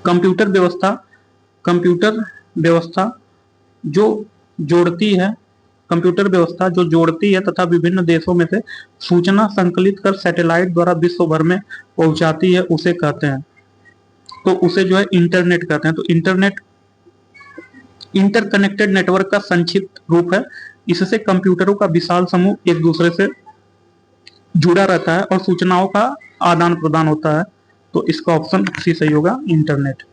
S1: कंप्यूटर व्यवस्था जो जोड़ती है कंप्यूटर व्यवस्था जो जोड़ती है तथा विभिन्न देशों में से सूचना संकलित कर सैटेलाइट द्वारा विश्व भर में पहुंचाती है, उसे कहते हैं, तो उसे जो है इंटरनेट कहते हैं। तो इंटरनेट इंटरकनेक्टेड नेटवर्क का संक्षिप्त रूप है। इससे कंप्यूटरों का विशाल समूह एक दूसरे से जुड़ा रहता है और सूचनाओं का आदान प्रदान होता है। तो इसका ऑप्शन सी सही होगा, इंटरनेट।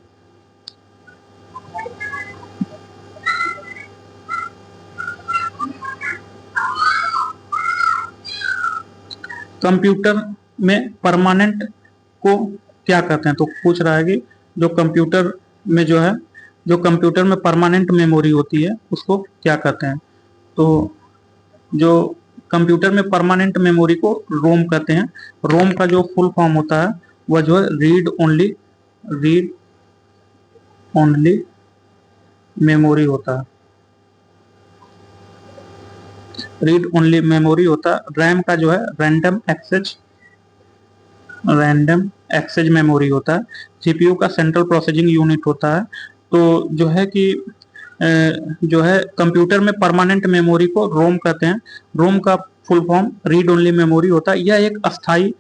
S1: कंप्यूटर में परमानेंट को क्या कहते हैं? तो पूछ रहा है कि जो कंप्यूटर में परमानेंट मेमोरी होती है उसको क्या कहते हैं? तो जो कंप्यूटर में परमानेंट मेमोरी को रोम कहते हैं। रोम का जो फुल फॉर्म होता है वह जो है रीड ओनली मेमोरी होता है। रीड ओनली मेमोरी होता है। रैम का जो है रैंडम एक्सेस मेमोरी होता है। सीपीयू का सेंट्रल प्रोसेसिंग यूनिट होता है। तो जो है कि कंप्यूटर में परमानेंट मेमोरी को रोम कहते हैं। रोम का full form read only memory होता है। यह एक अस्थाई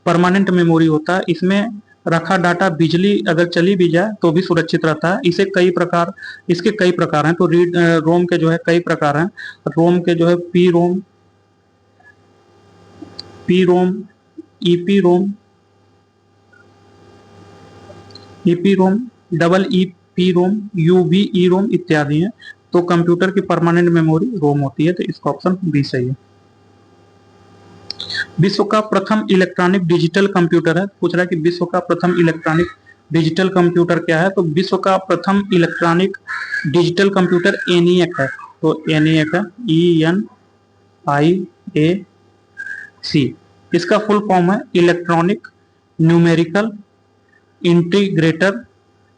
S1: परमानेंट मेमोरी होता है। इसमें रखा डाटा बिजली अगर चली भी जाए तो भी सुरक्षित रहता है। इसके कई प्रकार हैं। तो रोम के जो है कई प्रकार हैं। रोम के जो है पी रोम, ईपी रोम, डबल ईपी रोम, यूवीई रोम इत्यादि हैं। तो कंप्यूटर की परमानेंट मेमोरी रोम होती है। तो इसका ऑप्शन बी सही है। विश्व का प्रथम इलेक्ट्रॉनिक डिजिटल कंप्यूटर है। पूछ रहा है कि विश्व का प्रथम इलेक्ट्रॉनिक डिजिटल कंप्यूटर क्या है? तो विश्व का प्रथम इलेक्ट्रॉनिक डिजिटल कंप्यूटर एनिएक है। तो एनिएक है, ENIAC। इसका फुल फॉर्म है electronic numerical integrator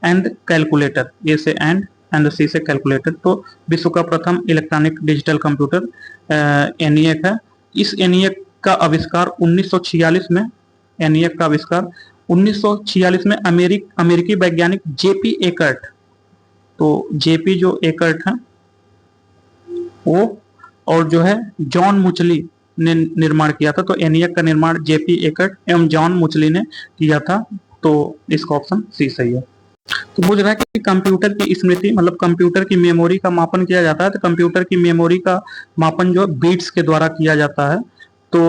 S1: and calculator. A से एंड सी से कैलकुलेटर। तो विश्व का प्रथम इलेक्ट्रॉनिक डिजिटल कंप्यूटर एनिएक है। इस एनिएक का आविष्कार 1946 में एनिएक का आविष्कार 1946 में अमेरिकी वैज्ञानिक जेपी एकर्ट, तो जेपी जो एकर्ट है वो और जो है जॉन मुचली ने निर्माण किया था। तो एनिएक का निर्माण जेपी एकर्ट एवं जॉन मुचली ने किया था। तो इसका ऑप्शन सी सही है। तो पूछ रहा है कि कंप्यूटर की स्मृति मतलब कंप्यूटर की मेमोरी का मापन किया जाता है। तो कंप्यूटर की मेमोरी का मापन जो बीट्स के द्वारा किया जाता है। तो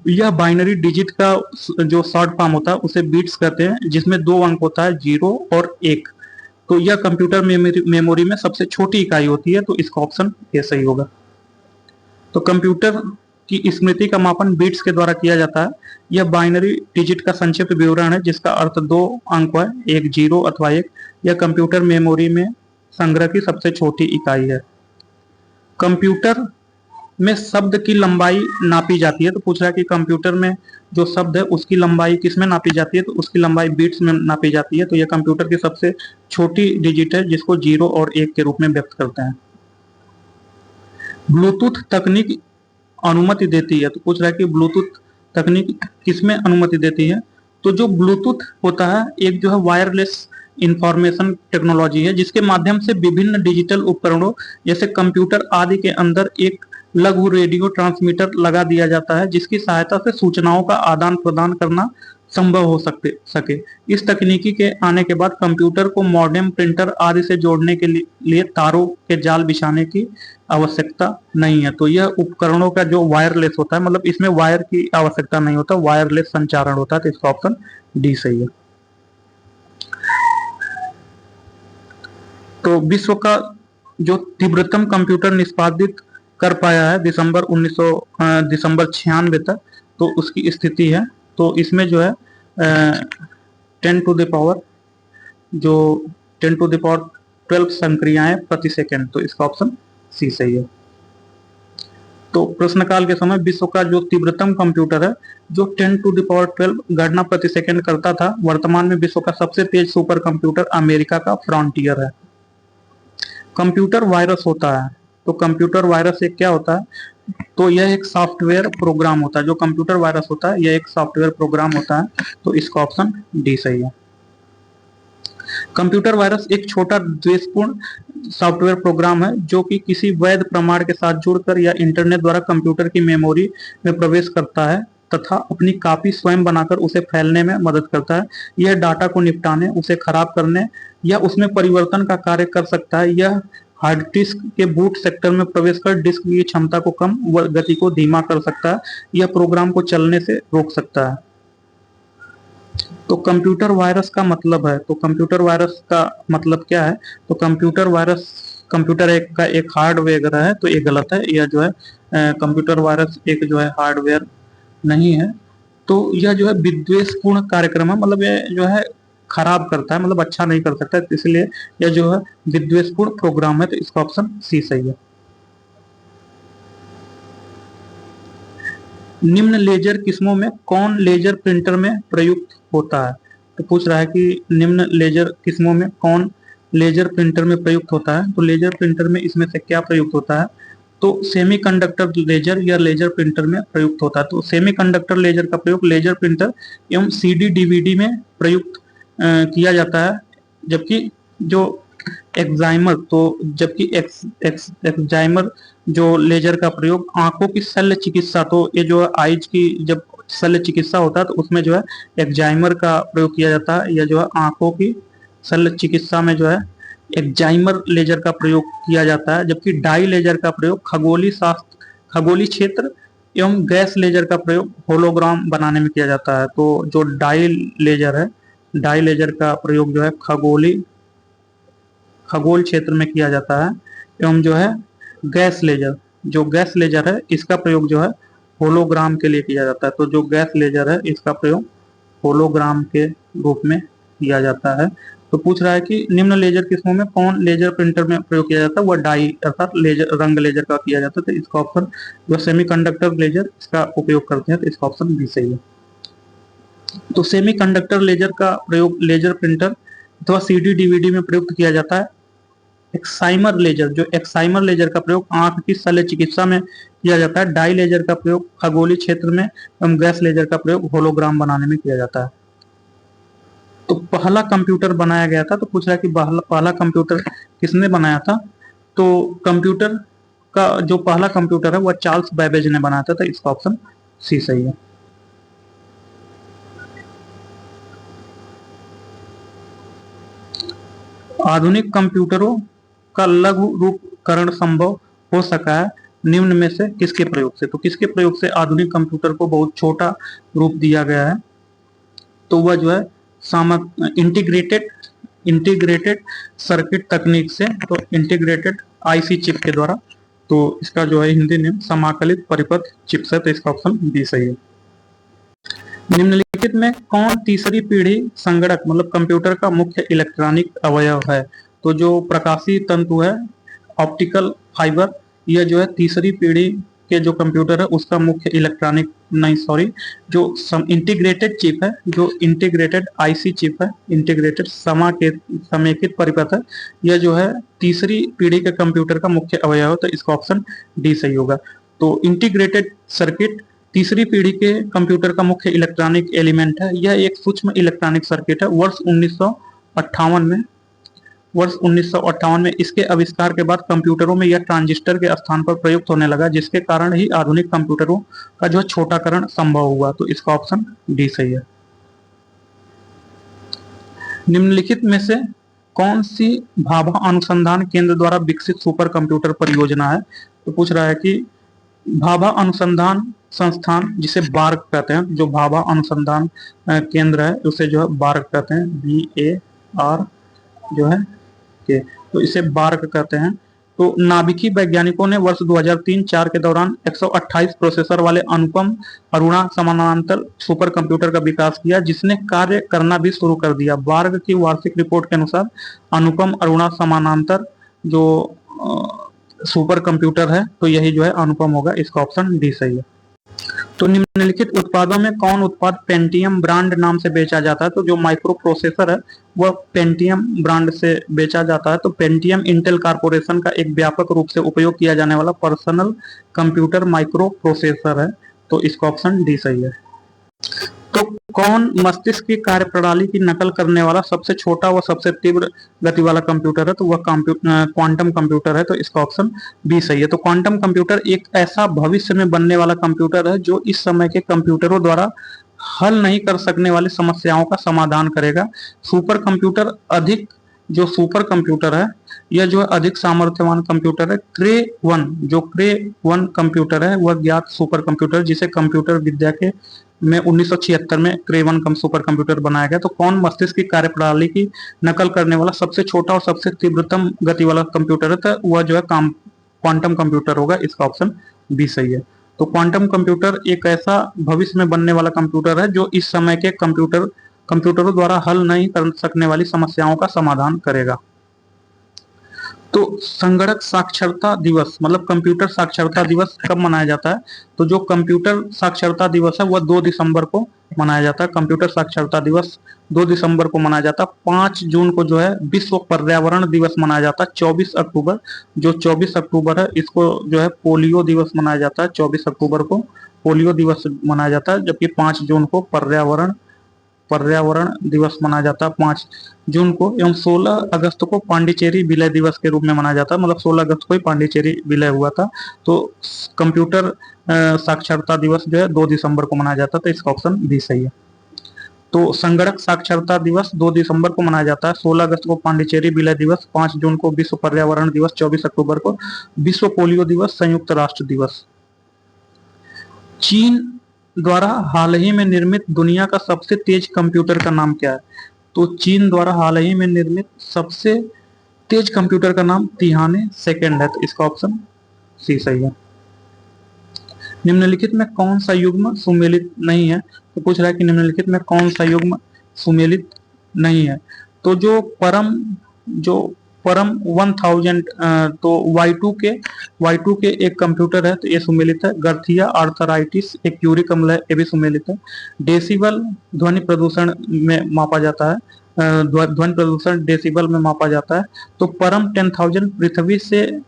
S1: यह बाइनरी डिजिट का जो शॉर्ट फॉर्म होता है उसे बीट्स कहते हैं, जिसमें 2 अंक होता है, 0 और 1। तो यह कंप्यूटर मेमोरी में सबसे छोटी इकाई होती है। तो इसका ऑप्शन ए सही होगा। तो कंप्यूटर की स्मृति का मापन बीट्स के द्वारा किया जाता है। यह बाइनरी डिजिट का संक्षिप्त विवरण है जिसका अर्थ 2 अंक है, एक 0 अथवा 1। यह कंप्यूटर मेमोरी में संग्रह की सबसे छोटी इकाई है। कंप्यूटर में शब्द की लंबाई नापी जाती है। तो पूछ रहा है कि कंप्यूटर में जो शब्द है उसकी लंबाई किस में नापी जाती है? तो उसकी लंबाई बीट्स में नापी जाती है। तो यह कंप्यूटर की सबसे छोटी डिजिट है जिसको 0 और 1 के रूप में व्यक्त करते हैं। ब्लूटूथ तकनीक अनुमति देती है। तो पूछ रहा है कि ब्लूटूथ तकनीक किसमें अनुमति देती है? तो जो ब्लूटूथ होता है एक जो है वायरलेस इंफॉर्मेशन टेक्नोलॉजी है, जिसके माध्यम से विभिन्न डिजिटल उपकरणों जैसे कंप्यूटर आदि के अंदर एक लघु रेडियो ट्रांसमीटर लगा दिया जाता है, जिसकी सहायता से सूचनाओं का आदान प्रदान करना संभव हो सके। इस तकनीकी के आने के बाद कंप्यूटर को मॉडेम, प्रिंटर आदि से जोड़ने के लिए तारों के जाल बिछाने की आवश्यकता नहीं है। तो यह उपकरणों का जो वायरलेस होता है, मतलब इसमें वायर की आवश्यकता नहीं होता, वायरलेस संचारण होता है। तो इसका ऑप्शन डी सही है। तो विश्व का जो तीव्रतम कंप्यूटर निष्पादित कर पाया है दिसंबर 96 तक, तो उसकी स्थिति है। तो इसमें जो है 10 टू द पावर जो 10 टू द पावर 12 संक्रियाएं प्रति सेकंड। तो इसका ऑप्शन सी सही है। तो प्रश्नकाल के समय विश्व का जो तीव्रतम कंप्यूटर है जो 10 टू द पावर 12 गणना प्रति सेकंड करता था, वर्तमान में विश्व का सबसे तेज सुपर कंप्यूटर अमेरिका का फ्रंटियर है। कंप्यूटर वायरस होता है, तो कंप्यूटर वायरस एक क्या होता है? तो यह एक सॉफ्टवेयर प्रोग्राम होता है। जो कंप्यूटर वायरस होता है यह एक सॉफ्टवेयर प्रोग्राम होता है। तो इसका ऑप्शन डी सही है। कंप्यूटर वायरस एक छोटा द्वेषपूर्ण सॉफ्टवेयर प्रोग्राम है जो कि किसी वैध प्रमाण के साथ जुड़कर या इंटरनेट द्वारा कंप्यूटर की मेमोरी में प्रवेश करता है तथा अपनी कॉपी स्वयं बनाकर उसे फैलने में मदद करता है। यह डाटा को निपटाने, उसे खराब करने या उसमें परिवर्तन का कार्य कर सकता है। यह हार्ड डिस्क के बूट सेक्टर में प्रवेश कर डिस्क की क्षमता को कम व गति को धीमा कर सकता है। यह प्रोग्राम को चलने से रोक सकता है। तो कंप्यूटर वायरस का मतलब है, तो कंप्यूटर वायरस का मतलब क्या है? तो कंप्यूटर वायरस कंप्यूटर का एक हार्डवेयर है, तो ये गलत है। यह जो है कंप्यूटर वायरस एक जो है हार्डवेयर नहीं है। तो यह जो है विद्वेषपूर्ण कार्यक्रम है, मतलब यह जो है खराब करता है, मतलब अच्छा नहीं कर सकता, इसलिए यह जो है विद्वेषपूर्ण प्रोग्राम है। तो इसका ऑप्शन सी सही है। निम्न लेजर किस्मों में कौन लेजर प्रिंटर में प्रयुक्त होता है? तो पूछ रहा है कि निम्न लेजर किस्मों में कौन लेजर प्रिंटर में प्रयुक्त होता है। तो लेजर प्रिंटर में इसमें से क्या प्रयुक्त होता है? तो सेमीकंडक्टर लेजर या लेजर प्रिंटर में प्रयुक्त होता है। तो सेमीकंडक्टर लेजर का प्रयोग लेजर प्रिंटर एवं सीडी डीवीडी में प्रयुक्त किया जाता है। जबकि जो एक्साइमर एक्साइमर जो लेजर का प्रयोग आंखों की शल्य चिकित्सा, तो ये जो आइज की जब शल्य चिकित्सा होता है तो उसमें जो है एक्साइमर का प्रयोग किया जाता है। या जो है आंखों की शल्य चिकित्सा में जो है एक्साइमर लेजर का प्रयोग किया जाता है। जबकि डाई लेजर का प्रयोग खगोलीय क्षेत्र एवं गैस लेजर का प्रयोग होलोग्राम बनाने में किया जाता है। तो जो डाई लेजर है, डाई लेजर का प्रयोग जो है खगोल क्षेत्र में किया जाता है। एवं जो है गैस लेजर है इसका प्रयोग जो है होलोग्राम के लिए किया जाता है। तो जो गैस लेजर है इसका प्रयोग होलोग्राम के रूप में किया जाता है। तो पूछ रहा है कि निम्न लेजर किस्मों में कौन लेजर प्रिंटर में प्रयोग किया जाता है? वह डाई अर्थात लेजर रंग लेजर का किया जाता है। तो इसका ऑप्शन जो सेमीकंडक्टर लेजर इसका उपयोग करते हैं। तो इसका ऑप्शन भी सही है। तो सेमीकंडक्टर लेजर का प्रयोग लेजर प्रिंटर अथवा सीडी डीवीडी में प्रयुक्त किया जाता है। एक्साइमर लेजर का प्रयोग आंख की शल्य चिकित्सा में किया जाता है। डाई लेजर का प्रयोग खगोलीय क्षेत्र में एवं गैस लेजर का प्रयोग होलोग्राम बनाने में किया जाता है। तो पहला कंप्यूटर बनाया गया था, तो पूछ रहा है कि पहला कंप्यूटर किसने बनाया था? तो कंप्यूटर का जो पहला कंप्यूटर है वह चार्ल्स बेबेज ने बनाया था। तो इसका ऑप्शन सी सही है। आधुनिक कंप्यूटरों का लघु रूपकरण संभव हो सका है निम्न में से किसके प्रयोग से? तो किसके प्रयोग से आधुनिक कंप्यूटर को बहुत छोटा रूप दिया गया है? तो वह जो है इंटीग्रेटेड सर्किट तकनीक से, तो इंटीग्रेटेड आईसी चिप के द्वारा। तो इसका जो है हिंदी नाम समाकलित परिपथ चिप्स है। तो इसका ऑप्शन बी सही है। निम्नलिखित में कौन तीसरी पीढ़ी संगणक मतलब कंप्यूटर का मुख्य इलेक्ट्रॉनिक अवयव है? तो जो प्रकाशीय तंतु है, ऑप्टिकल फाइबर, यह जो है तीसरी पीढ़ी के जो कंप्यूटर है उसका मुख्य इलेक्ट्रॉनिक जो इंटीग्रेटेड चिप है, जो इंटीग्रेटेड आईसी चिप है, इंटीग्रेटेड समेकित परिपथ है, यह जो है तीसरी पीढ़ी के कंप्यूटर का मुख्य अवयव है। तो इसका ऑप्शन डी सही होगा। तो इंटीग्रेटेड सर्किट तीसरी पीढ़ी के कंप्यूटर का मुख्य इलेक्ट्रॉनिक एलिमेंट है, यह एक सूक्ष्म इलेक्ट्रॉनिक सर्किट है। वर्ष 1958 में इसके आविष्कार के बाद कंप्यूटरों में यह ट्रांजिस्टर के स्थान पर प्रयुक्त होने लगा, जिसके कारण ही आधुनिक कंप्यूटरों का जो छोटाकरण संभव हुआ। तो इसका ऑप्शन डी सही है। निम्नलिखित में से कौन सी भाभा अनुसंधान केंद्र द्वारा विकसित सुपर कंप्यूटर परियोजना है? तो पूछ रहा है कि भाभा अनुसंधान संस्थान, जिसे बार्क कहते हैं, जो भाभा अनुसंधान केंद्र है उसे जो है बार्क कहते हैं, BAR जो है के, तो इसे बार्क कहते हैं। तो नाभिकीय वैज्ञानिकों ने वर्ष 2003-4 के दौरान 128 प्रोसेसर वाले अनुपम अरुणा समानांतर सुपर कंप्यूटर का विकास किया, जिसने कार्य करना भी शुरू कर दिया। बार्ग की वार्षिक रिपोर्ट के अनुसार अनुपम अरुणा समानांतर जो सुपर कंप्यूटर है, तो यही जो है अनुपम होगा। इसका ऑप्शन डी सही है। तो निम्नलिखित उत्पादों में कौन उत्पाद पेंटियम ब्रांड नाम से बेचा जाता है? तो जो माइक्रो प्रोसेसर है वह पेंटियम ब्रांड से बेचा जाता है। तो पेंटियम इंटेल कारपोरेशन का एक व्यापक रूप से उपयोग किया जाने वाला पर्सनल कंप्यूटर माइक्रो प्रोसेसर है। तो इसका ऑप्शन डी सही है। तो कौन मस्तिष्क की कार्यप्रणाली की नकल करने वाला सबसे छोटा व सबसे तीव्र गति वाला कंप्यूटर है? तो वह क्वांटम कंप्यूटर है। तो इसका ऑप्शन बी सही है। तो क्वांटम कंप्यूटर एक ऐसा भविष्य में बनने वाला कंप्यूटर है जो इस समय के कंप्यूटरों द्वारा हल नहीं कर सकने वाली समस्याओं का समाधान करेगा। सुपर कंप्यूटर है यह जो है अधिक सामर्थ्यवान कंप्यूटर है। क्रे वन कंप्यूटर है वह ज्ञात सुपर कंप्यूटर, जिसे कंप्यूटर विद्या के में 1976 में क्रे वन सुपर कंप्यूटर बनाया गया। तो कौन मस्तिष्क की कार्यप्रणाली की नकल करने वाला सबसे छोटा और सबसे तीव्रतम गति वाला कंप्यूटर है? तो वह जो है क्वांटम कंप्यूटर होगा। इसका ऑप्शन बी सही है। तो क्वांटम कंप्यूटर एक ऐसा भविष्य में बनने वाला कंप्यूटर है जो इस समय के कंप्यूटरों द्वारा हल नहीं कर सकने वाली समस्याओं का समाधान करेगा। तो संगणक साक्षरता दिवस मतलब कंप्यूटर साक्षरता दिवस कब मनाया जाता है? तो जो कंप्यूटर साक्षरता दिवस है वह 2 दिसंबर को मनाया जाता है। कंप्यूटर साक्षरता दिवस 2 दिसंबर को मनाया जाता है। 5 जून को जो है विश्व पर्यावरण दिवस मनाया जाता है। 24 अक्टूबर है इसको जो है पोलियो दिवस मनाया जाता है। 24 अक्टूबर को पोलियो दिवस मनाया जाता है, जबकि 5 जून को पर्यावरण दिवस मनाया जाता है 5 जून को। एवं 16 अगस्त को पांडिचेरी विलय दिवस के रूप में मनाया जाता है। मतलब 16 अगस्त को ही पांडिचेरी विलय हुआ था। तो कंप्यूटर साक्षरता दिवस जो है 2 दिसंबर को मनाया जाता है। तो इसका ऑप्शन भी सही है। तो संगणक साक्षरता दिवस 2 दिसंबर को मनाया जाता है। 16 अगस्त को पांडिचेरी विलय दिवस, 5 जून को विश्व पर्यावरण दिवस, 24 अक्टूबर को विश्व पोलियो दिवस, संयुक्त राष्ट्र दिवस। चीन द्वारा हाल ही में निर्मित दुनिया का सबसे तेज कंप्यूटर का नाम क्या है? तो चीन द्वारा हाल ही में निर्मित सबसे तेज कंप्यूटर का नाम तिहाने सेकंड है। तो इसका ऑप्शन सी सही है। निम्नलिखित में कौन सा युग्म सुमेलित नहीं है? तो पूछ रहा है कि निम्नलिखित में कौन सा युग्म सुमेलित नहीं है? तो जो परम 1000 तो Y2 के एक कंप्यूटर है, तो ये सुमेलित है। गर्थिया आर्थराइटिस एक यूरिक अम्ल है, ये भी सुमेलित है। डेसिबल ध्वनि प्रदूषण में मापा जाता है, ध्वनि प्रदूषण डेसिबल में मापा जाता है। तो परम 10,000 पृथ्वी से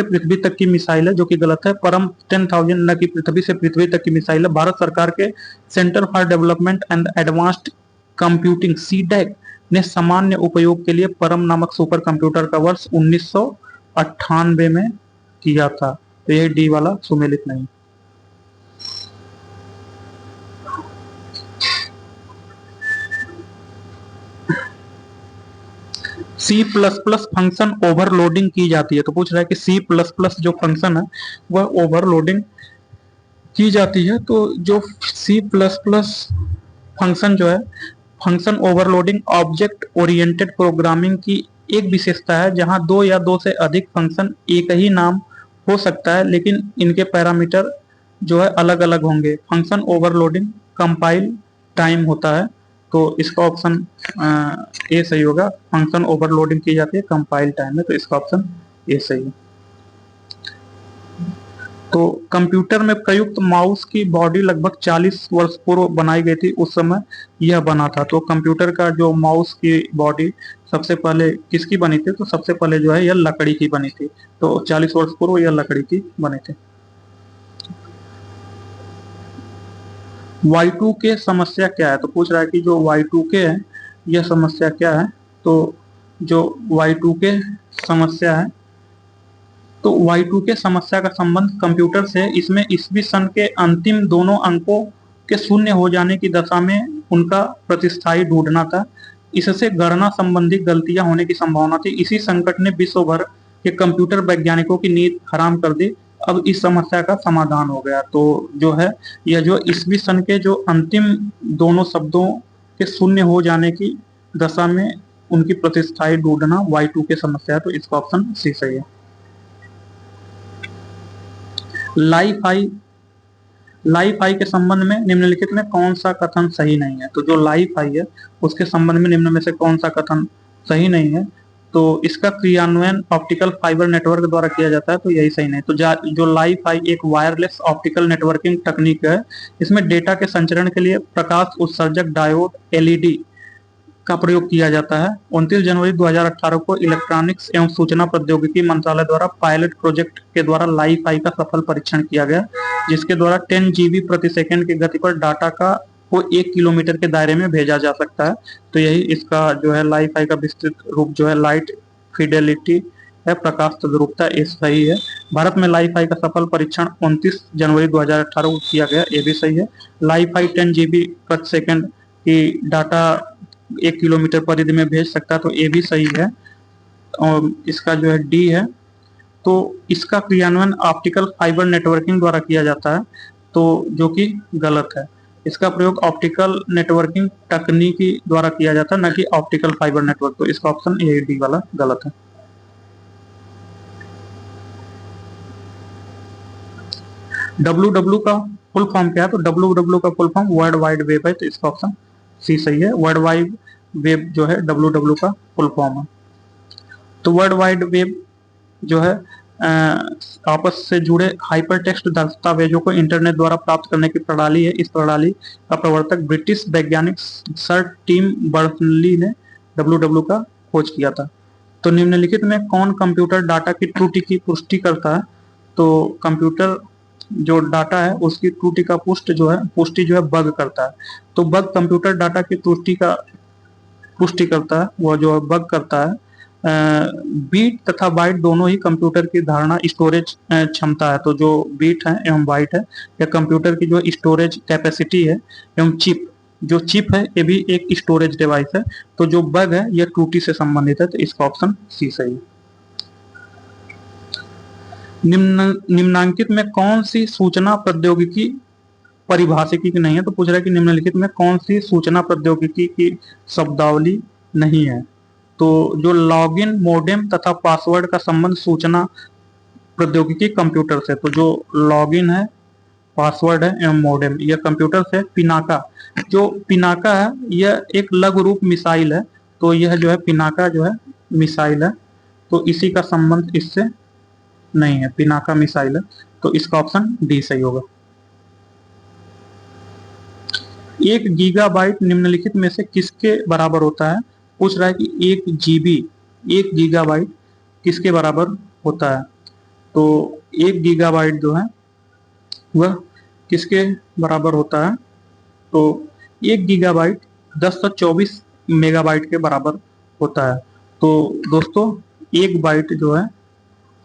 S1: पृथ्वी तक की मिसाइल है, जो कि गलत है। परम 10,000 न कि पृथ्वी से पृथ्वी तक की मिसाइल है। भारत सरकार के centre for development and advanced computing CDAC ने सामान्य उपयोग के लिए परम नामक सुपर कंप्यूटर का वर्ष 1998 में किया था। तो यह डी वाला सुमेलित नहीं। C++ फंक्शन ओवरलोडिंग की जाती है। तो पूछ रहा है कि C++ जो फंक्शन है वह ओवरलोडिंग की जाती है। तो जो C++ फंक्शन जो है function overloading object oriented programming की एक विशेषता है, जहां 2 या 2 से अधिक फंक्शन एक ही नाम हो सकता है, लेकिन इनके पैरामीटर जो है अलग अलग होंगे। फंक्शन ओवरलोडिंग कंपाइल टाइम होता है। तो इसका ऑप्शन ए सही होगा। फंक्शन ओवरलोडिंग की जाती है कंपाइल टाइम में। तो इसका ऑप्शन ए सही है। तो कंप्यूटर में प्रयुक्त माउस की बॉडी लगभग 40 वर्ष पूर्व बनाई गई थी, उस समय यह बना था। तो कंप्यूटर का जो माउस की बॉडी सबसे पहले किसकी बनी थी? तो सबसे पहले जो है यह लकड़ी की बनी थी। तो 40 वर्ष पूर्व यह लकड़ी की बनी थी। Y2K समस्या क्या है, तो पूछ रहा है कि जो Y2K है यह समस्या क्या है। तो जो Y2K समस्या है, तो Y2K समस्या का संबंध कंप्यूटर से है। इसमें ईस्वी सन के अंतिम दोनों अंकों के शून्य हो जाने की दशा में उनका प्रतिस्थाई ढूंढना था। इससे गणना संबंधी गलतियां होने की संभावना थी। इसी संकट ने विश्व भर के कंप्यूटर वैज्ञानिकों की नींद हराम कर दी। अब इस समस्या का समाधान हो गया। तो जो है यह जो ईस्वी सन के जो अंतिम दोनों शब्दों के शून्य हो जाने की दशा में उनकी प्रतिस्थाई ढूंढना Y2K समस्या है। तो इसका ऑप्शन सी सही है। लाइफ आई के संबंध में निम्नलिखित में कौन सा कथन सही नहीं है। तो जो लाइफ आई है उसके संबंध में निम्न में से कौन सा कथन सही नहीं है। तो इसका क्रियान्वयन ऑप्टिकल फाइबर नेटवर्क द्वारा किया जाता है, तो यही सही नहीं। तो जो लाइफ आई एक वायरलेस ऑप्टिकल नेटवर्किंग तकनीक है। इसमें डेटा के संचरण के लिए प्रकाश उत्सर्जक डायोड एलईडी का प्रयोग किया जाता है। 29 जनवरी 2018 को इलेक्ट्रॉनिक्स एवं सूचना प्रौद्योगिकी मंत्रालय द्वारा पायलट प्रोजेक्ट के द्वारा लाइफ आई का सफल परीक्षण किया गया, जिसके द्वारा 10 GB प्रति सेकंड की गति पर डाटा को 1 किलोमीटर के दायरे में भेजा जा सकता है। तो यही इसका जो है लाइफ आई का विस्तृत रूप जो है लाइट फिडेलिटी है, प्रकाश तद्रुपता, ये सही है। भारत में लाइफ आई का सफल परीक्षण 29 जनवरी 2018 को किया गया, ये भी सही है। लाइफ आई 10 GB प्रति सेकंड की डाटा 1 किलोमीटर परिधि में भेज सकता है, तो ये भी सही है। और इसका जो है डी है, तो इसका क्रियान्वयन ऑप्टिकल फाइबर नेटवर्किंग द्वारा किया जाता है, तो जो कि गलत है। इसका प्रयोग ऑप्टिकल नेटवर्किंग तकनीकी द्वारा किया जाता है, न कि ऑप्टिकल फाइबर नेटवर्क। तो इसका ऑप्शन ए डी वाला गलत है। डब्ल्यू का फुल फॉर्म क्या है, तो डब्ल्यू का full form world wide web है, तो इसका ऑप्शन सी सही है। वर्ल्ड वाइड वेब जो है डब्ल्यू का फुल फॉर्म है। तो वर्ल्ड वाइड वेब जो है आपस से जुड़े हाइपर टेक्स्ट दस्तावेजों को इंटरनेट द्वारा प्राप्त करने की प्रणाली है। इस प्रणाली का प्रवर्तक ब्रिटिश वैज्ञानिक सर टिम बर्नर्स-ली ने डब्ल्यू का खोज किया था। तो निम्नलिखित में कौन कंप्यूटर डाटा की त्रुटि की पुष्टि करता है। तो कंप्यूटर जो डाटा है उसकी त्रुटि का पुष्टि जो है बग करता है। तो बग कंप्यूटर डाटा की त्रुटि का पुष्टि करता है, वह जो बग करता है। बीट तथा बाइट दोनों ही कंप्यूटर की धारणा स्टोरेज क्षमता है। तो जो बीट है एवं बाइट है या कंप्यूटर की जो स्टोरेज कैपेसिटी है एवं चिप है, ये भी एक स्टोरेज डिवाइस है। तो जो बग है यह त्रुटि से संबंधित है, तो इसका ऑप्शन सी सही। निम्नांकित में कौन सी सूचना प्रौद्योगिकी परिभाषिकी की नहीं है। तो पूछ रहा है कि निम्नलिखित में कौन सी सूचना प्रौद्योगिकी की शब्दावली नहीं है। तो जो लॉगिन, मोडेम तथा पासवर्ड का संबंध सूचना प्रौद्योगिकी कंप्यूटर से। तो जो लॉगिन है, पासवर्ड है एवं मोडेम, यह कंप्यूटर से। पिनाका है यह एक लघु रूप मिसाइल है। तो यह जो है पिनाका जो है मिसाइल है, तो इसी का संबंध इससे नहीं है, पिनाका मिसाइल है। तो इसका ऑप्शन डी सही होगा। 1 गीगाबाइट निम्नलिखित में से किसके बराबर होता है। पूछ रहा है कि 1 गीगाबाइट किसके बराबर होता है। तो 1 गीगाबाइट जो है वह किसके बराबर होता है। तो 1 गीगाबाइट 1024 मेगाबाइट के बराबर होता है। तो दोस्तों एक बाइट जो है,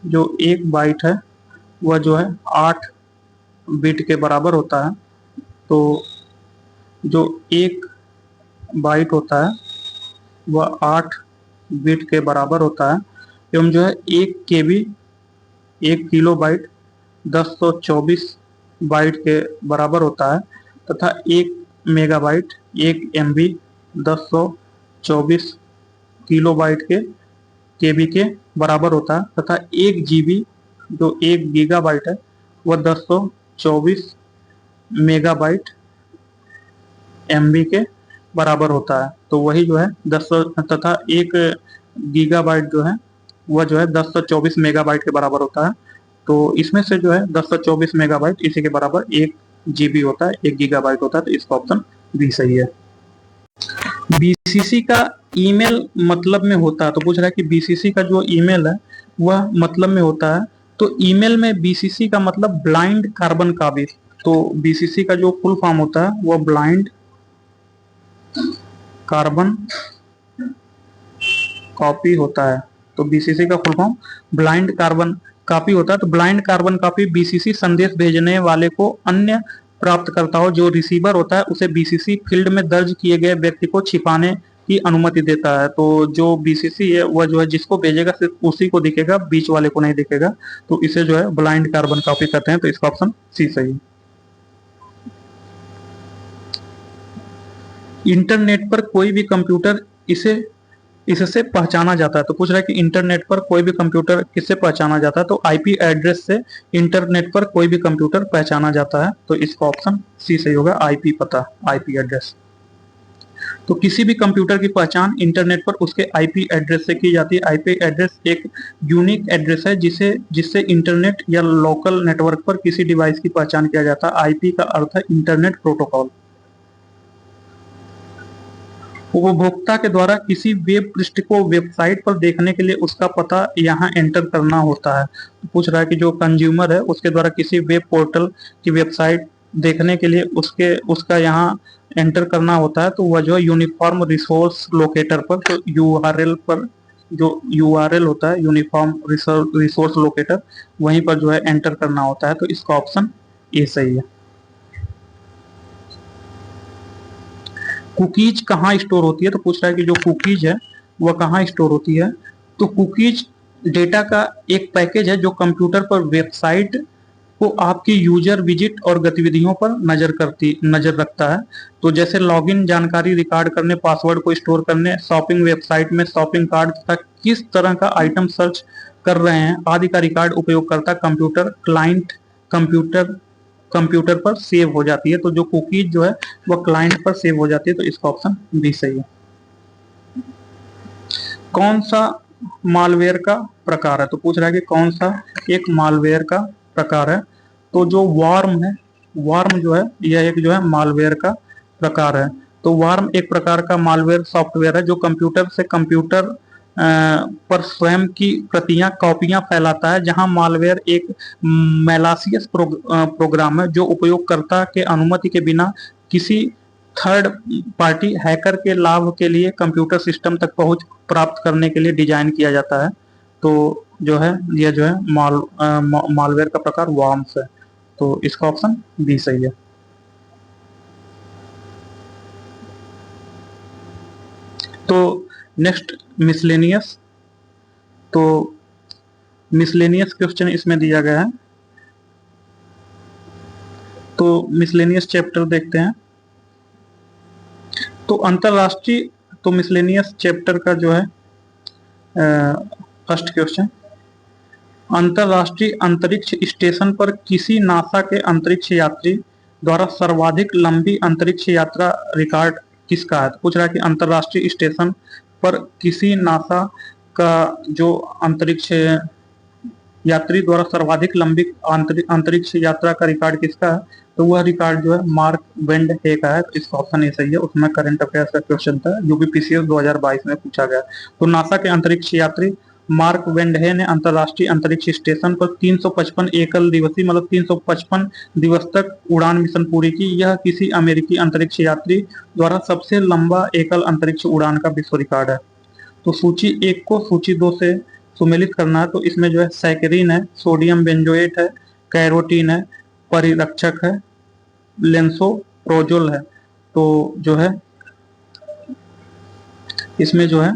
S1: जो 1 बाइट है वह जो है 8 बिट के बराबर होता है। तो जो 1 बाइट होता है वह 8 बिट के बराबर होता है एवं जो है 1 KB 1 किलोबाइट 1024 बाइट के बराबर होता है, तथा 1 मेगाबाइट 1 MB 1024 किलोबाइट के KB के बराबर होता है, तथा 1 GB जो 1 गीगाबाइट है वह 1024 मेगाबाइट MB के बराबर होता है। तो वही जो है 10 तथा 1 गीगाबाइट जो है वह जो है 1024 मेगाबाइट के बराबर होता है। तो इसमें से जो है 1024 मेगाबाइट इसी के बराबर 1 GB होता है, 1 गीगाबाइट होता है। तो इसका ऑप्शन बी सही है। BCC का ईमेल मतलब में होता है। तो पूछ रहा है कि BCC का जो ईमेल है वह मतलब में होता है। तो ईमेल में BCC का मतलब ब्लाइंड कार्बन कॉपी तो बीसीसी का जो फुल फॉर्म होता है वो ब्लाइंड कार्बन कॉपी होता है। तो बीसीसी का full form blind carbon copy होता है। तो ब्लाइंड कार्बन कॉपी बीसीसी संदेश भेजने वाले को अन्य प्राप्तकर्ताओं जो रिसीवर होता है उसे बीसीसी फील्ड में दर्ज किए गए व्यक्ति को छिपाने की अनुमति देता है। तो जो बीसीसी है वह जो है जिसको भेजेगा सिर्फ उसी को दिखेगा, बीच वाले को नहीं दिखेगा। तो इसे जो है ब्लाइंड कार्बन कॉपी कहते हैं। तो इसका ऑप्शन सी सही है। इंटरनेट पर कोई भी कंप्यूटर इससे पहचाना जाता है। तो पूछ रहा है कि इंटरनेट पर कोई भी कंप्यूटर किससे पहचाना जाता है। तो आईपी एड्रेस से इंटरनेट पर कोई भी कंप्यूटर पहचाना जाता है। तो इसका ऑप्शन सी सही होगा, आईपी पता, आईपी एड्रेस। तो किसी भी कंप्यूटर की पहचान इंटरनेट पर उसके आईपी एड्रेस से की जाती है। आईपी एड्रेस एक यूनिक एड्रेस है जिससे इंटरनेट या लोकल नेटवर्क पर किसी डिवाइस की पहचान किया जाता है। आईपी का अर्थ है इंटरनेट प्रोटोकॉल। उपभोक्ता के द्वारा किसी वेब पृष्ठ को वेबसाइट पर देखने के लिए उसका पता यहाँ एंटर करना होता है। तो पूछ रहा है कि जो कंज्यूमर है उसके द्वारा किसी वेब पोर्टल की वेबसाइट देखने के लिए उसका यहाँ एंटर करना होता है। तो वह जो है यूनिफॉर्म रिसोर्स लोकेटर पर, तो यूआरएल पर, जो यूआरएल होता है यूनिफॉर्म रिसोर्स लोकेटर, वहीं पर जो है एंटर करना होता है। तो इसका ऑप्शन ए सही है। कुकीज कहाँ स्टोर होती है। तो पूछ रहा है कि जो कुकीज है वह कहाँ स्टोर होती है। तो कुकीज डेटा का एक पैकेज है जो कंप्यूटर पर वेबसाइट को आपकी यूजर विजिट और गतिविधियों पर नजर रखता है। तो जैसे लॉगिन जानकारी रिकॉर्ड करने, पासवर्ड को स्टोर करने, शॉपिंग वेबसाइट में शॉपिंग कार्ड तथा किस तरह का आइटम सर्च कर रहे हैं आदि का रिकॉर्ड उपयोगकर्ता कंप्यूटर क्लाइंट कंप्यूटर पर सेव हो जाती है। तो जो कुकीज जो है वह क्लाइंट पर सेव हो जाती है। तो इसका ऑप्शन बी सही है। कौन सा मालवेयर का प्रकार है। तो पूछ रहा है कि कौन सा एक मालवेयर का प्रकार है। तो जो वार्म है, वार्म जो है यह एक जो है मालवेयर का प्रकार है। तो वार्म एक प्रकार का मालवेयर सॉफ्टवेयर है जो कंप्यूटर से कंप्यूटर पर स्वयं की कॉपियां फैलाता है। जहां मालवेयर एक मैलासियस प्रोग्राम है जो उपयोगकर्ता के अनुमति के बिना किसी थर्ड पार्टी हैकर के लाभ के लिए कंप्यूटर सिस्टम तक पहुंच प्राप्त करने के लिए डिजाइन किया जाता है। तो जो है यह जो है मालवेयर का प्रकार वार्म्स है। तो इसका ऑप्शन बी सही है। तो नेक्स्ट मिसलेनियस। तो मिसलेनियस क्वेश्चन इसमें दिया गया है। तो मिसलेनियस चैप्टर देखते हैं। तो अंतरराष्ट्रीय, तो मिसलेनियस चैप्टर का जो है फर्स्ट क्वेश्चन, अंतरराष्ट्रीय अंतरिक्ष स्टेशन पर किसी नासा के अंतरिक्ष यात्री द्वारा सर्वाधिक लंबी अंतरिक्ष यात्रा रिकॉर्ड किसका है। तो पूछ रहा है कि अंतरराष्ट्रीय स्टेशन पर किसी नासा का जो अंतरिक्ष यात्री द्वारा सर्वाधिक लंबी अंतरिक्ष यात्रा का रिकॉर्ड किसका है। तो वह रिकॉर्ड जो है मार्क वेंड हे का है। तो इसका ऑप्शन ए सही है। उसमें करंट अफेयर्स का क्वेश्चन था, यूपीपीसीएस 2022 में पूछा गया। तो नासा के अंतरिक्ष यात्री मार्क वेंडहे ने अंतरराष्ट्रीय अंतरिक्ष स्टेशन पर 355 एकल दिवसीय, मतलब 355 दिवस तक उड़ान मिशन पूरी की। यह किसी अमेरिकी अंतरिक्ष यात्री द्वारा सबसे लंबा एकल अंतरिक्ष उड़ान का विश्व रिकॉर्ड है। तो सूची 1 को सूची 2 से सुमेलित करना है। तो इसमें जो है सैकरीन है, सोडियम बेंजोएट है, कैरोटीन है, परिरक्षक है, लेंसोप्रोजोल है। तो जो है इसमें जो है